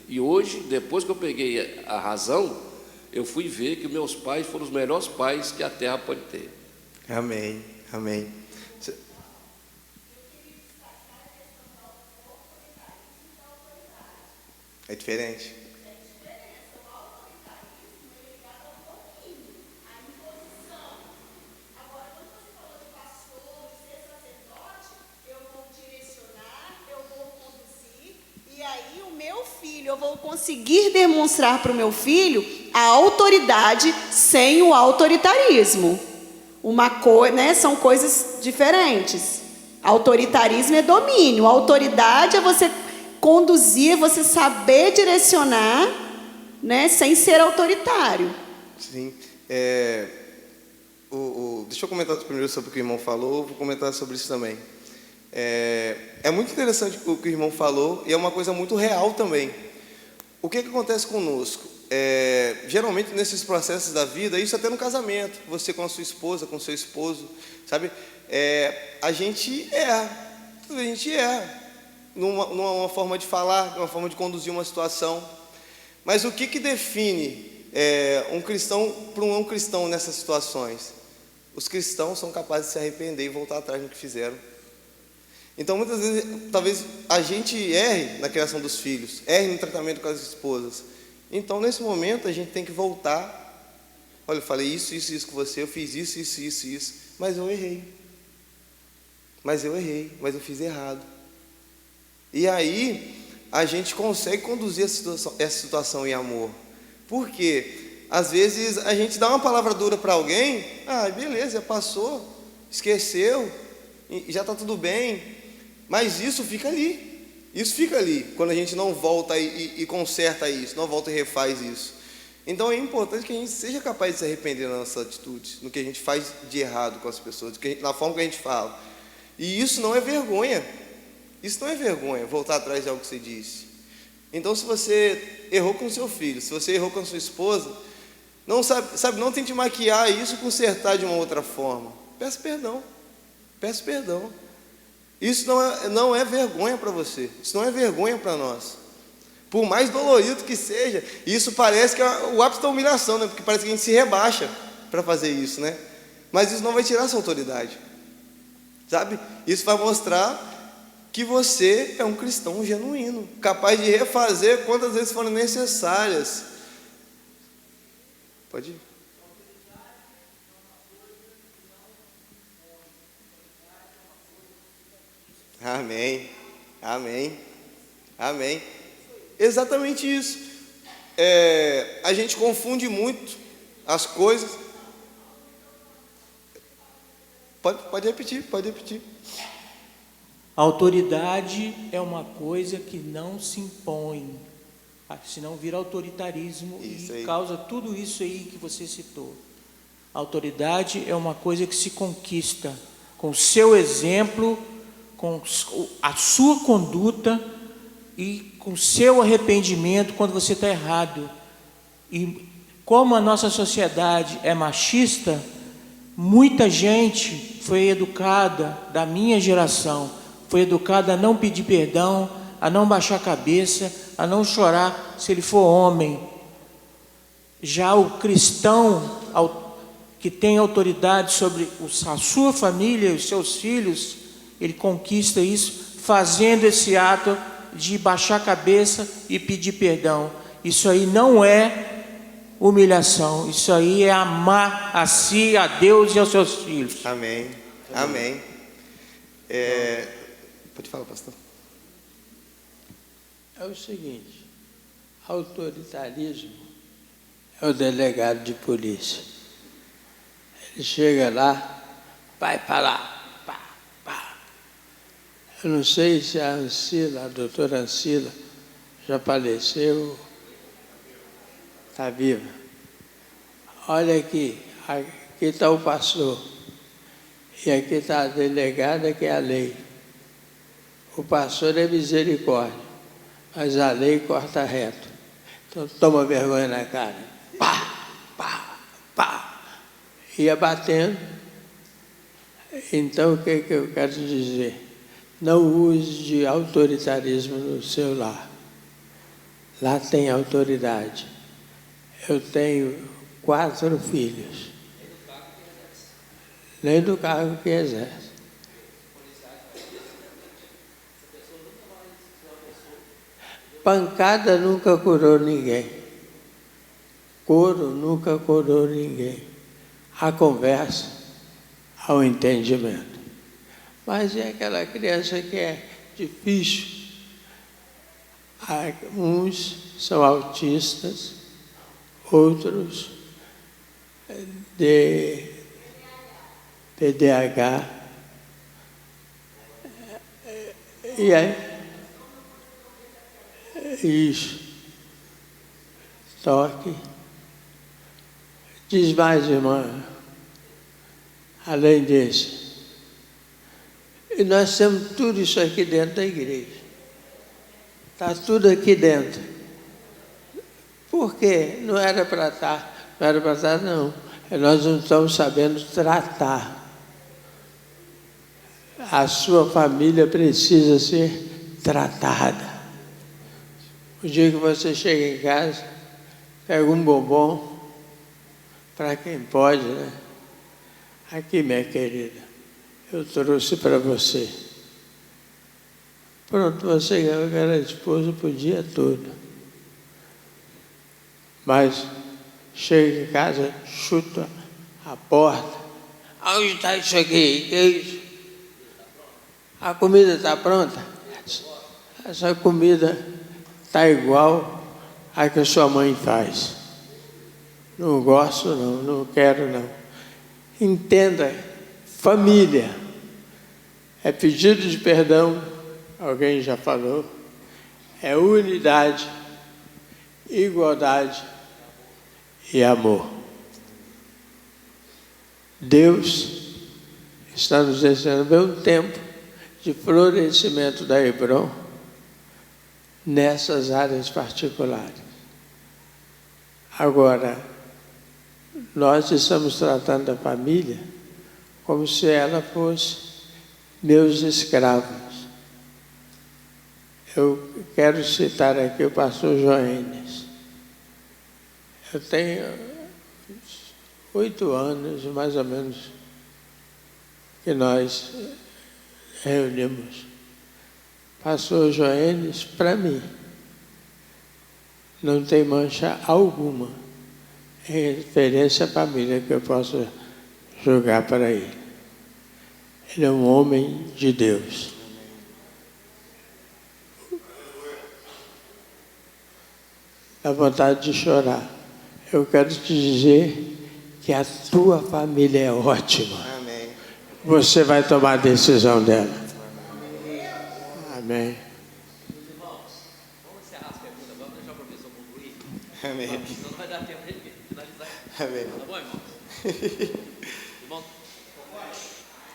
E hoje, depois que eu peguei a razão, eu fui ver que meus pais foram os melhores pais que a terra pode ter. Amém, amém. É diferente. Eu vou conseguir demonstrar para o meu filho a autoridade sem o autoritarismo. São coisas diferentes. Autoritarismo é domínio, autoridade é você conduzir, é você saber direcionar, né, sem ser autoritário. Sim. Deixa eu comentar primeiro sobre o que o irmão falou, vou comentar sobre isso também. É muito interessante o que o irmão falou e é uma coisa muito real também. O que acontece conosco? Geralmente nesses processos da vida, isso até no casamento, você com a sua esposa, com o seu esposo, sabe? A gente erra numa forma de falar, numa forma de conduzir uma situação. Mas o que define um cristão para um não cristão nessas situações? Os cristãos são capazes de se arrepender e voltar atrás no que fizeram. Então, muitas vezes, talvez a gente erre na criação dos filhos, erre no tratamento com as esposas. Então, nesse momento, a gente tem que voltar. Olha, eu falei isso com você, eu fiz isso, mas eu errei. Mas eu fiz errado. E aí, a gente consegue conduzir essa situação em amor. Por quê? Às vezes, a gente dá uma palavra dura para alguém, beleza, passou, esqueceu, já está tudo bem. Mas isso fica ali, quando a gente não volta e conserta isso, não volta e refaz isso. Então é importante que a gente seja capaz de se arrepender nas nossas atitudes, no que a gente faz de errado com as pessoas, na forma que a gente fala. E isso não é vergonha, voltar atrás de algo que você disse. Então, se você errou com seu filho, se você errou com sua esposa, não tente maquiar isso e consertar de uma outra forma. Peça perdão. Isso não é vergonha para você, isso não é vergonha para nós. Por mais dolorido que seja, isso parece que é o ápice da humilhação, né? Porque parece que a gente se rebaixa para fazer isso, né? Mas isso não vai tirar sua autoridade, sabe? Isso vai mostrar que você é um cristão genuíno, capaz de refazer quantas vezes forem necessárias. Pode ir. Amém. Exatamente isso. A gente confunde muito as coisas. Pode repetir. A autoridade é uma coisa que não se impõe, senão vira autoritarismo e causa tudo isso aí que você citou. A autoridade é uma coisa que se conquista com o seu exemplo, com a sua conduta e com o seu arrependimento quando você está errado. E como a nossa sociedade é machista, muita gente foi educada, da minha geração, foi educada a não pedir perdão, a não baixar a cabeça, a não chorar se ele for homem. Já o cristão que tem autoridade sobre a sua família e os seus filhos, ele conquista isso fazendo esse ato de baixar a cabeça e pedir perdão. Isso aí não é humilhação, isso aí é amar a si, a Deus e aos seus filhos. Amém. Pode falar, pastor. É o seguinte, Autoritarismo é o delegado de polícia. Ele chega lá, vai falar, pá, pá. Eu não sei se a Ancila, a doutora Ancila, já faleceu, está viva. Olha aqui está o pastor, e aqui está a delegada, que é a lei. O pastor é misericórdia, mas a lei corta reto. Então toma vergonha na cara. Pá, pá, pá. Ia batendo. Então o que eu quero dizer? Não use de autoritarismo no seu lar. Lá tem autoridade. Eu tenho 4 filhos. Nem do cargo que exerce. Pancada nunca curou ninguém. Couro nunca curou ninguém. A conversa, ao entendimento. Mas é aquela criança que é difícil. Uns são autistas, outros de TDAH. E aí? Isso. Toque. Diz mais, irmã, além disso. E nós temos tudo isso aqui dentro da igreja. Está tudo aqui dentro. Por quê? Não era para estar. Não era para estar, não. Nós não estamos sabendo tratar. A sua família precisa ser tratada. O dia que você chega em casa, pega um bombom, para quem pode, né? Aqui, minha querida, eu trouxe para você. Pronto, você ganhou aquela esposa por dia todo. Mas chega em casa, chuta a porta. Onde está isso aqui? Que é isso? A comida está pronta? Essa comida está igual a que a sua mãe faz. Não gosto não, não quero não. Entenda, família é pedido de perdão, alguém já falou, é unidade, igualdade e amor. Deus está nos ensinando bem um tempo de florescimento da Hebron nessas áreas particulares. Agora, nós estamos tratando a família como se ela fosse meus escravos. Eu quero citar aqui o pastor Joenes. Eu tenho 8 anos, mais ou menos, que nós reunimos. Pastor Joenes, para mim, não tem mancha alguma em referência à família que eu possa julgar para ele. Ele é um homem de Deus. Dá vontade de chorar. Eu quero te dizer que a tua família é ótima. Amém. Você vai tomar a decisão dela. Amém. Irmãos, vamos encerrar as perguntas agora, deixar o professor concluir. Amém. Senão não vai dar tempo de finalizar. Amém. Tá bom, irmãos? Irmão?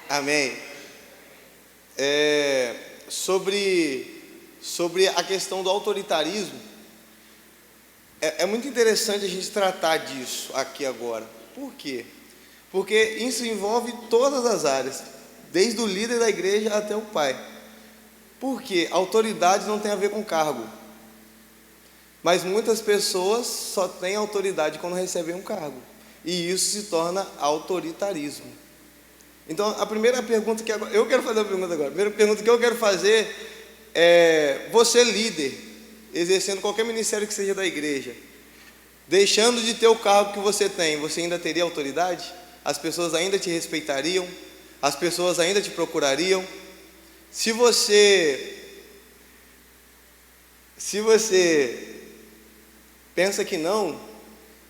Amém. Sobre a questão do autoritarismo, é muito interessante a gente tratar disso aqui agora. Por quê? Porque isso envolve todas as áreas, desde o líder da igreja até o pai. Porque autoridade não tem a ver com cargo. Mas muitas pessoas só têm autoridade quando recebem um cargo. E isso se torna autoritarismo. Então, a primeira pergunta que eu quero fazer a pergunta agora. A primeira pergunta que eu quero fazer é: você líder, exercendo qualquer ministério que seja da igreja, deixando de ter o cargo que você tem, você ainda teria autoridade? As pessoas ainda te respeitariam? As pessoas ainda te procurariam? Se você pensa que não,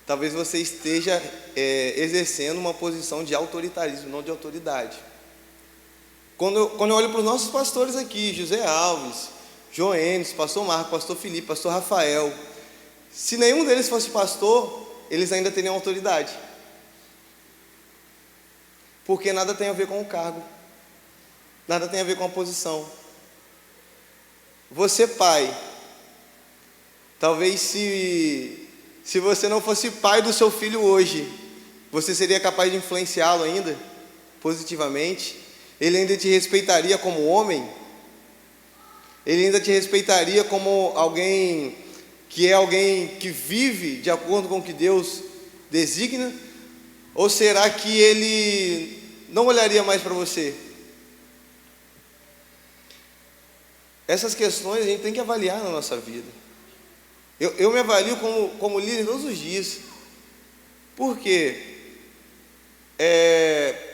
talvez você esteja exercendo uma posição de autoritarismo, não de autoridade. Quando eu olho para os nossos pastores aqui, José Alves, Joênis, pastor Marco, pastor Felipe, pastor Rafael, se nenhum deles fosse pastor, eles ainda teriam autoridade. Porque nada tem a ver com o cargo, nada tem a ver com a posição. Você, pai, talvez se você não fosse pai do seu filho hoje, você seria capaz de influenciá-lo ainda, positivamente? Ele ainda te respeitaria como homem? Ele ainda te respeitaria como alguém que vive de acordo com o que Deus designa? Ou será que ele não olharia mais para você? Essas questões a gente tem que avaliar na nossa vida. Eu me avalio como líder todos os dias. Por quê?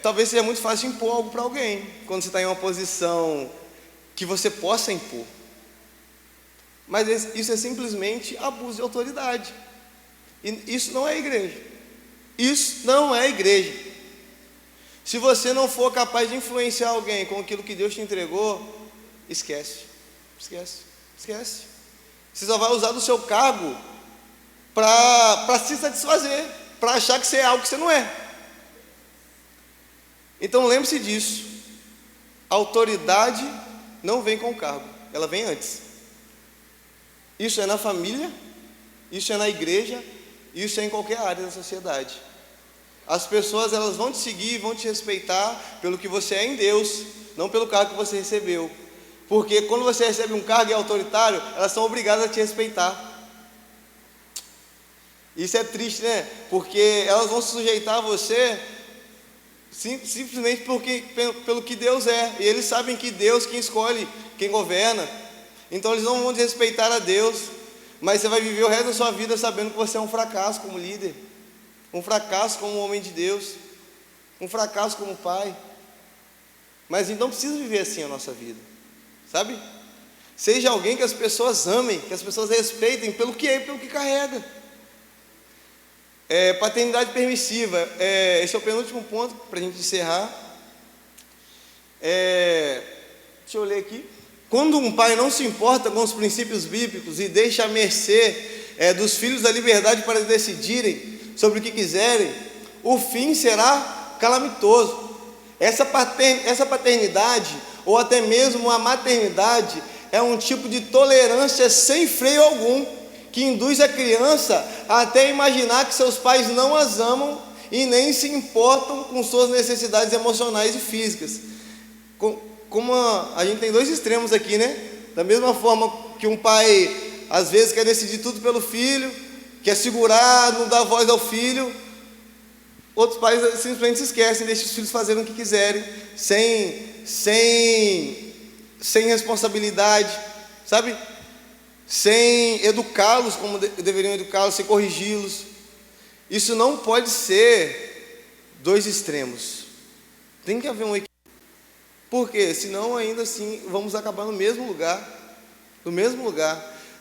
Talvez seja muito fácil impor algo para alguém, quando você está em uma posição que você possa impor. Mas isso é simplesmente abuso de autoridade. E isso não é igreja. Isso não é igreja. Se você não for capaz de influenciar alguém com aquilo que Deus te entregou, esquece. Você só vai usar do seu cargo para se satisfazer, para achar que você é algo que você não é. Então lembre-se disso. A autoridade não vem com o cargo, ela vem antes. Isso é na família, isso é na igreja, isso é em qualquer área da sociedade. As pessoas, elas vão te seguir, vão te respeitar pelo que você é em Deus, não pelo cargo que você recebeu. Porque quando você recebe um cargo autoritário, elas são obrigadas a te respeitar. Isso é triste, né? Porque elas vão se sujeitar a você simplesmente pelo que Deus é. E eles sabem que Deus quem escolhe, quem governa. Então eles não vão desrespeitar a Deus. Mas você vai viver o resto da sua vida sabendo que você é um fracasso como líder, um fracasso como homem de Deus, um fracasso como pai. Mas a gente não precisa viver assim a nossa vida, sabe? Seja alguém que as pessoas amem, que as pessoas respeitem pelo que é e pelo que carrega. Paternidade permissiva, esse é o penúltimo ponto para a gente encerrar. Deixa eu ler aqui. Quando um pai não se importa com os princípios bíblicos e deixa à mercê dos filhos a liberdade para decidirem sobre o que quiserem, o fim será calamitoso. Essa paternidade, ou até mesmo a maternidade, é um tipo de tolerância sem freio algum, que induz a criança a até imaginar que seus pais não as amam e nem se importam com suas necessidades emocionais e físicas. Como a gente tem dois extremos aqui, né? Da mesma forma que um pai às vezes quer decidir tudo pelo filho, quer segurar, não dar voz ao filho, outros pais simplesmente se esquecem, deixam os filhos fazerem o que quiserem, sem responsabilidade, sabe? Sem educá-los como deveriam educá-los, sem corrigi-los. Isso não pode ser dois extremos. Tem que haver um equilíbrio. Por quê? Senão ainda assim vamos acabar no mesmo lugar.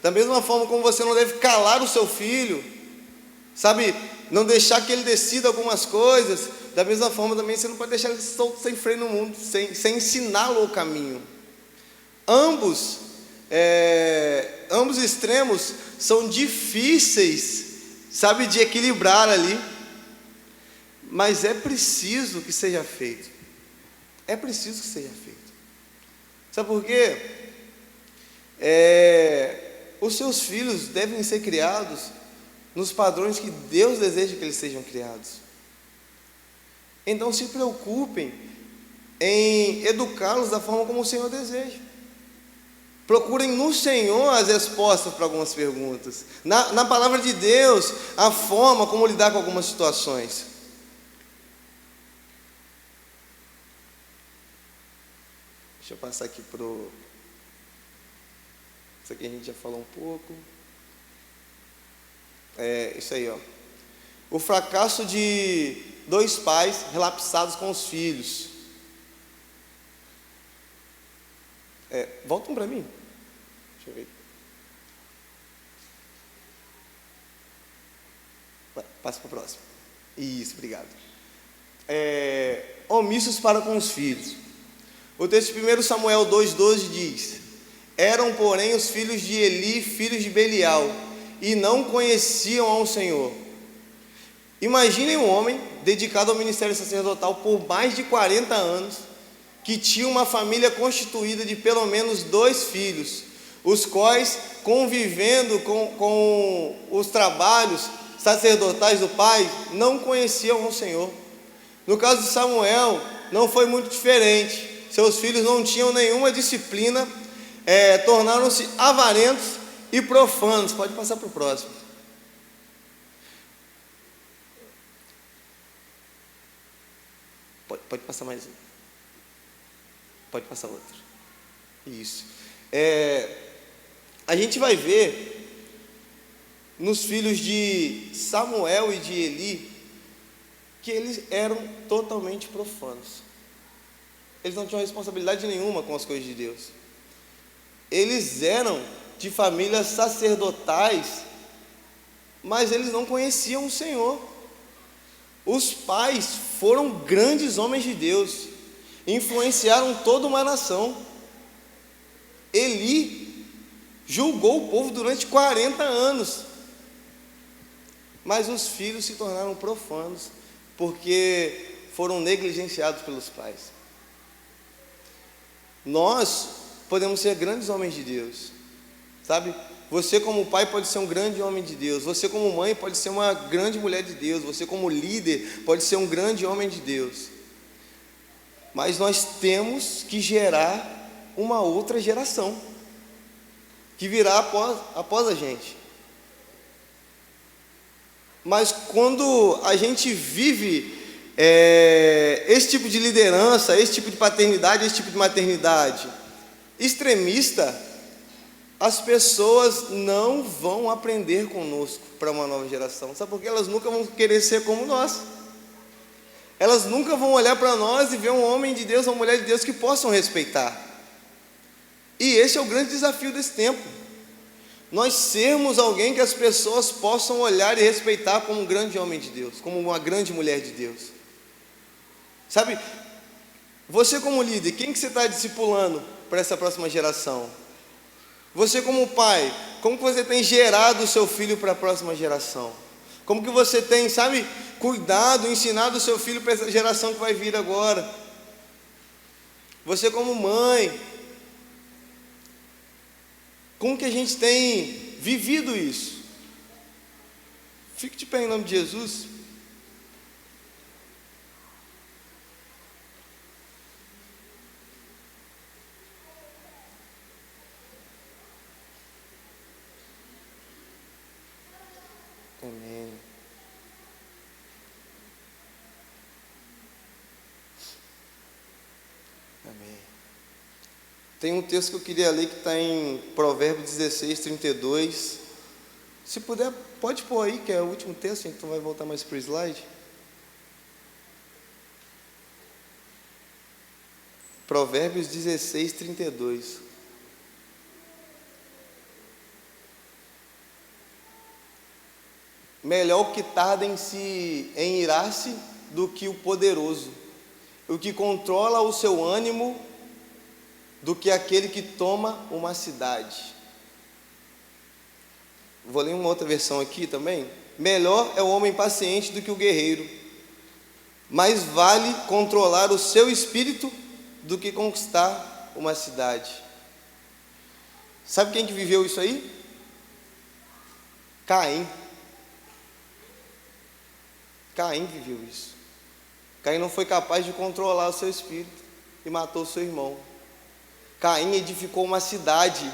Da mesma forma como você não deve calar o seu filho, sabe? Não deixar que ele decida algumas coisas. Da mesma forma também você não pode deixar ele solto sem freio no mundo, sem ensiná-lo o caminho. Ambos extremos são difíceis, sabe, de equilibrar ali, mas é preciso que seja feito. Sabe por quê? Os seus filhos devem ser criados nos padrões que Deus deseja que eles sejam criados. Então se preocupem em educá-los da forma como o Senhor deseja. Procurem no Senhor as respostas para algumas perguntas. Na palavra de Deus, a forma como lidar com algumas situações. Deixa eu passar aqui isso aqui a gente já falou um pouco. Isso aí, ó. O fracasso de dois pais relapsados com os filhos. Voltam para mim. Deixa eu ver. Passa para o próximo. Isso, obrigado. Omissos para com os filhos. O texto de 1 Samuel 2,12 diz: eram, porém, os filhos de Eli, filhos de Belial, e não conheciam ao Senhor. Imaginem um homem dedicado ao ministério sacerdotal por mais de 40 anos, que tinha uma família constituída de pelo menos 2 filhos, os quais, convivendo com os trabalhos sacerdotais do pai, não conheciam o Senhor. No caso de Samuel, não foi muito diferente. Seus filhos não tinham nenhuma disciplina, tornaram-se avarentos e profanos. Pode passar para o próximo. Pode passar mais um. Pode passar outro. Isso. A gente vai ver nos filhos de Samuel e de Eli que eles eram totalmente profanos. Eles não tinham responsabilidade nenhuma com as coisas de Deus. Eles eram de famílias sacerdotais, mas eles não conheciam o Senhor. Os pais foram grandes homens de Deus, influenciaram toda uma nação. Eli julgou o povo durante 40 anos, mas os filhos se tornaram profanos, porque foram negligenciados pelos pais. Nós podemos ser grandes homens de Deus, sabe? Você como pai pode ser um grande homem de Deus, você como mãe pode ser uma grande mulher de Deus, você como líder pode ser um grande homem de Deus. Mas nós temos que gerar uma outra geração, que virá após a gente. Mas quando a gente vive esse tipo de liderança, esse tipo de paternidade, esse tipo de maternidade extremista, as pessoas não vão aprender conosco para uma nova geração. Sabe por quê? Elas nunca vão querer ser como nós. Elas nunca vão olhar para nós e ver um homem de Deus, uma mulher de Deus que possam respeitar. E esse é o grande desafio desse tempo. Nós sermos alguém que as pessoas possam olhar e respeitar como um grande homem de Deus, como uma grande mulher de Deus. Sabe, você como líder, quem que você está discipulando para essa próxima geração? Você como pai, como que você tem gerado o seu filho para a próxima geração? Como que você tem, sabe, cuidado, ensinado o seu filho para essa geração que vai vir agora? Você como mãe, como que a gente tem vivido isso? Fique de pé em nome de Jesus. Amém. Amém. Tem um texto que eu queria ler que está em Provérbios 16, 32. Se puder, pode pôr aí, que é o último texto, então vai voltar mais para o slide. Provérbios 16, 32. Melhor o que tarda em irar-se do que o poderoso, o que controla o seu ânimo do que aquele que toma uma cidade. Vou ler uma outra versão aqui também. Melhor é o homem paciente do que o guerreiro, mais vale controlar o seu espírito do que conquistar uma cidade. Sabe quem que viveu isso aí? Caim. Caim viveu isso. Caim não foi capaz de controlar o seu espírito e matou o seu irmão. Caim edificou uma cidade,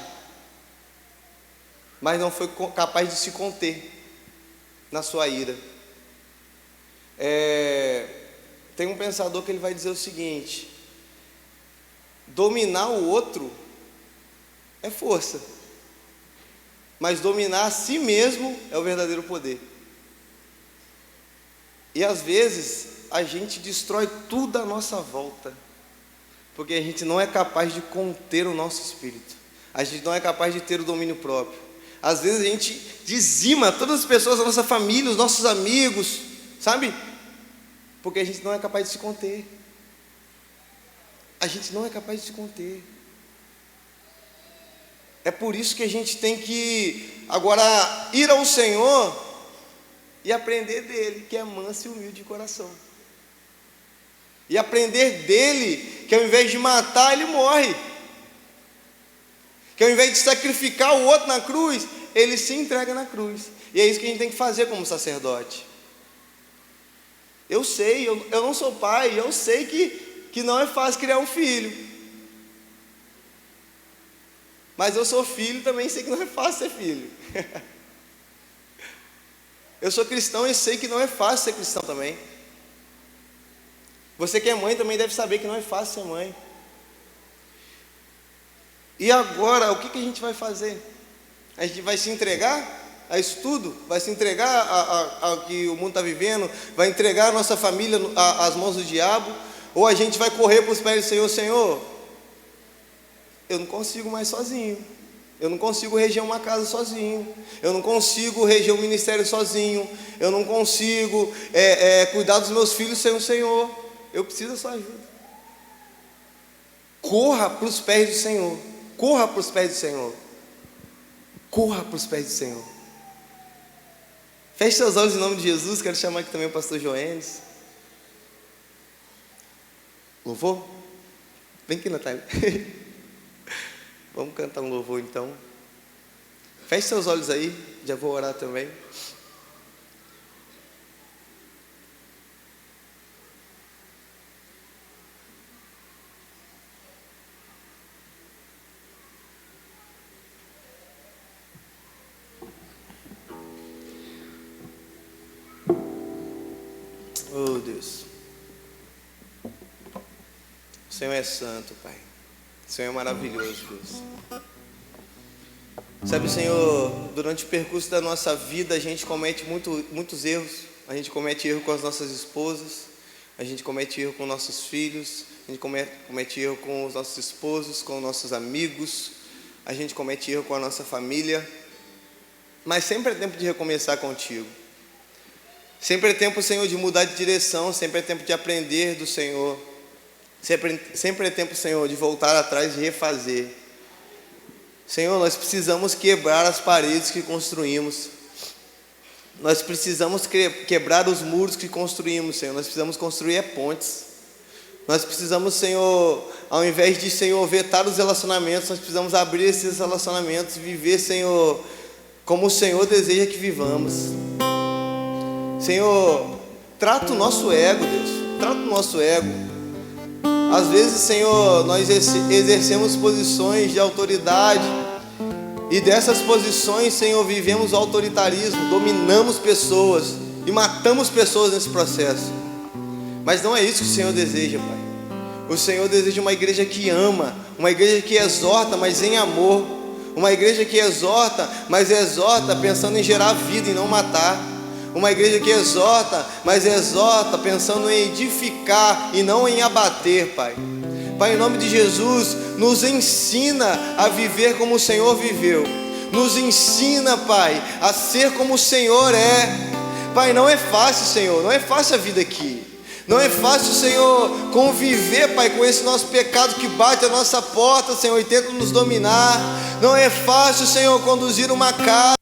mas não foi capaz de se conter na sua ira. Tem um pensador que ele vai dizer o seguinte: dominar o outro é força, mas dominar a si mesmo é o verdadeiro poder. E às vezes a gente destrói tudo à nossa volta, porque a gente não é capaz de conter o nosso espírito, a gente não é capaz de ter o domínio próprio, Às vezes a gente dizima todas as pessoas da nossa família, os nossos amigos, sabe? Porque a gente não é capaz de se conter. A gente não é capaz de se conter. É por isso que a gente tem que agora ir ao Senhor e aprender dele, que é manso e humilde de coração. E aprender dele, que ao invés de matar, ele morre. Que ao invés de sacrificar o outro na cruz, ele se entrega na cruz. E é isso que a gente tem que fazer como sacerdote. Eu sei, eu não sou pai, eu sei que não é fácil criar um filho. Mas eu sou filho e também sei que não é fácil ser filho. Eu sou cristão e sei que não é fácil ser cristão também. Você que é mãe também deve saber que não é fácil ser mãe. E agora, o que a gente vai fazer? A gente vai se entregar a isso tudo? Vai se entregar ao que o mundo está vivendo? Vai entregar a nossa família às mãos do diabo? Ou a gente vai correr para os pés do Senhor? Senhor, eu não consigo mais sozinho. Eu não consigo reger uma casa sozinho. Eu não consigo reger um ministério sozinho. Eu não consigo cuidar dos meus filhos sem o Senhor. Eu preciso da sua ajuda. Corra para os pés do Senhor. Corra para os pés do Senhor. Corra para os pés do Senhor. Feche seus olhos em nome de Jesus. Quero chamar aqui também o pastor Joenes. Louvor? Vem aqui, Natália. Vamos cantar um louvor então. Feche seus olhos aí, já vou orar também. Oh Deus, o Senhor é santo, Pai. O Senhor é maravilhoso, Deus. Sabe, Senhor, durante o percurso da nossa vida a gente comete muitos erros. A gente comete erro com as nossas esposas, a gente comete erro com nossos filhos, a gente comete erro com os nossos esposos, com nossos amigos, a gente comete erro com a nossa família. Mas sempre é tempo de recomeçar contigo. Sempre é tempo, Senhor, de mudar de direção, sempre é tempo de aprender do Senhor. Sempre é tempo, Senhor, de voltar atrás e refazer. Senhor, nós precisamos quebrar as paredes que construímos. Nós precisamos quebrar os muros que construímos, Senhor. Nós precisamos construir pontes. Nós precisamos, Senhor, ao invés de, Senhor, vetar os relacionamentos, nós precisamos abrir esses relacionamentos e viver, Senhor, como o Senhor deseja que vivamos. Senhor, trata o nosso ego, Deus. Trata o nosso ego. Às vezes, Senhor, nós exercemos posições de autoridade e dessas posições, Senhor, vivemos o autoritarismo, dominamos pessoas e matamos pessoas nesse processo. Mas não é isso que o Senhor deseja, Pai. O Senhor deseja uma igreja que ama, uma igreja que exorta, mas em amor. Uma igreja que exorta, mas exorta pensando em gerar vida e não matar. Uma igreja que exorta, mas exorta pensando em edificar e não em abater, Pai. Pai, em nome de Jesus, nos ensina a viver como o Senhor viveu. Nos ensina, Pai, a ser como o Senhor é. Pai, não é fácil, Senhor, não é fácil a vida aqui. Não é fácil, Senhor, conviver, Pai, com esse nosso pecado que bate a nossa porta, Senhor, e tenta nos dominar. Não é fácil, Senhor, conduzir uma casa.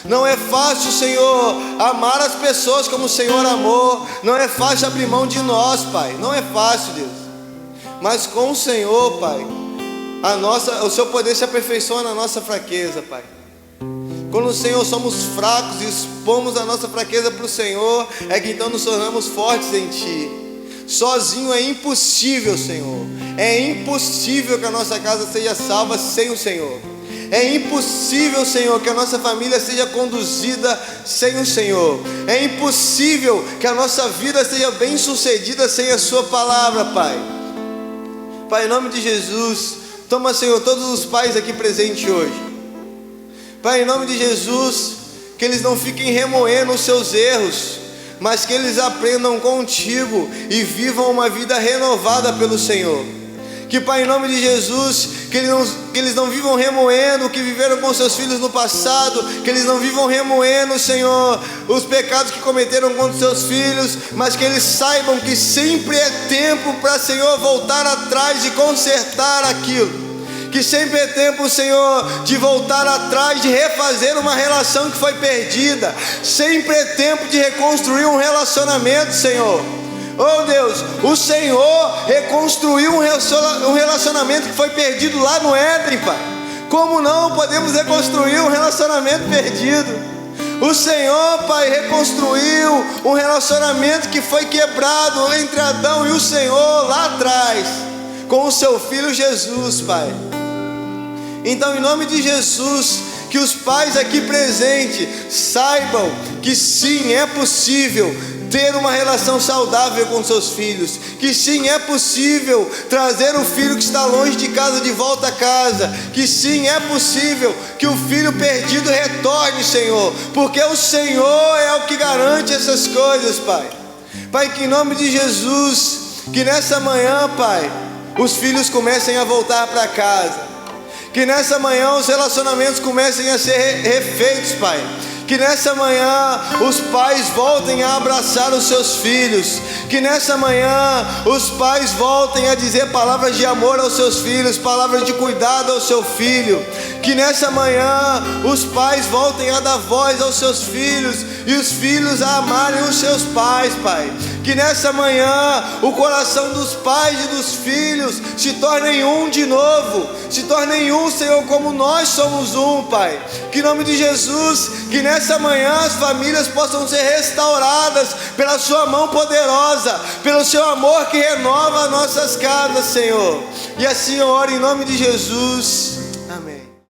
Não é fácil, Senhor, amar as pessoas como o Senhor amou. Não é fácil abrir mão de nós, Pai. Não é fácil, Deus. Mas com o Senhor, Pai, o Seu poder se aperfeiçoa na nossa fraqueza, Pai. Quando o Senhor somos fracos e expomos a nossa fraqueza para o Senhor, é que então nos tornamos fortes em Ti. Sozinho é impossível, Senhor. É impossível que a nossa casa seja salva sem o Senhor. É impossível, Senhor, que a nossa família seja conduzida sem o Senhor. É impossível que a nossa vida seja bem sucedida sem a Sua palavra, Pai. Pai, em nome de Jesus, toma, Senhor, todos os pais aqui presentes hoje. Pai, em nome de Jesus, que eles não fiquem remoendo os seus erros, mas que eles aprendam contigo e vivam uma vida renovada pelo Senhor. Que, Pai, em nome de Jesus, que eles não vivam remoendo o que viveram com seus filhos no passado, que eles não vivam remoendo, Senhor, os pecados que cometeram contra seus filhos, mas que eles saibam que sempre é tempo para, Senhor, voltar atrás e consertar aquilo. Que sempre é tempo, Senhor, de voltar atrás, de refazer uma relação que foi perdida. Sempre é tempo de reconstruir um relacionamento, Senhor. Oh Deus, o Senhor reconstruiu um relacionamento que foi perdido lá no Éden, Pai. Como não podemos reconstruir um relacionamento perdido? O Senhor, Pai, reconstruiu um relacionamento que foi quebrado entre Adão e o Senhor lá atrás, com o seu Filho Jesus, Pai. Então, em nome de Jesus, que os pais aqui presentes saibam que sim, é possível ter uma relação saudável com seus filhos, que sim, é possível trazer o filho que está longe de casa de volta a casa, que sim, é possível que o filho perdido retorne, Senhor, porque o Senhor é o que garante essas coisas, Pai. Pai, que em nome de Jesus, que nessa manhã, Pai, os filhos comecem a voltar para casa, que nessa manhã os relacionamentos comecem a ser refeitos, Pai. Que nessa manhã os pais voltem a abraçar os seus filhos. Que nessa manhã os pais voltem a dizer palavras de amor aos seus filhos, palavras de cuidado ao seu filho. Que nessa manhã os pais voltem a dar voz aos seus filhos e os filhos a amarem os seus pais, Pai. Que nessa manhã o coração dos pais e dos filhos se tornem um de novo, se tornem um, Senhor, como nós somos um, Pai. Que em nome de Jesus, que nessa manhã as famílias possam ser restauradas pela sua mão poderosa, pelo seu amor que renova nossas casas, Senhor. E assim eu oro em nome de Jesus.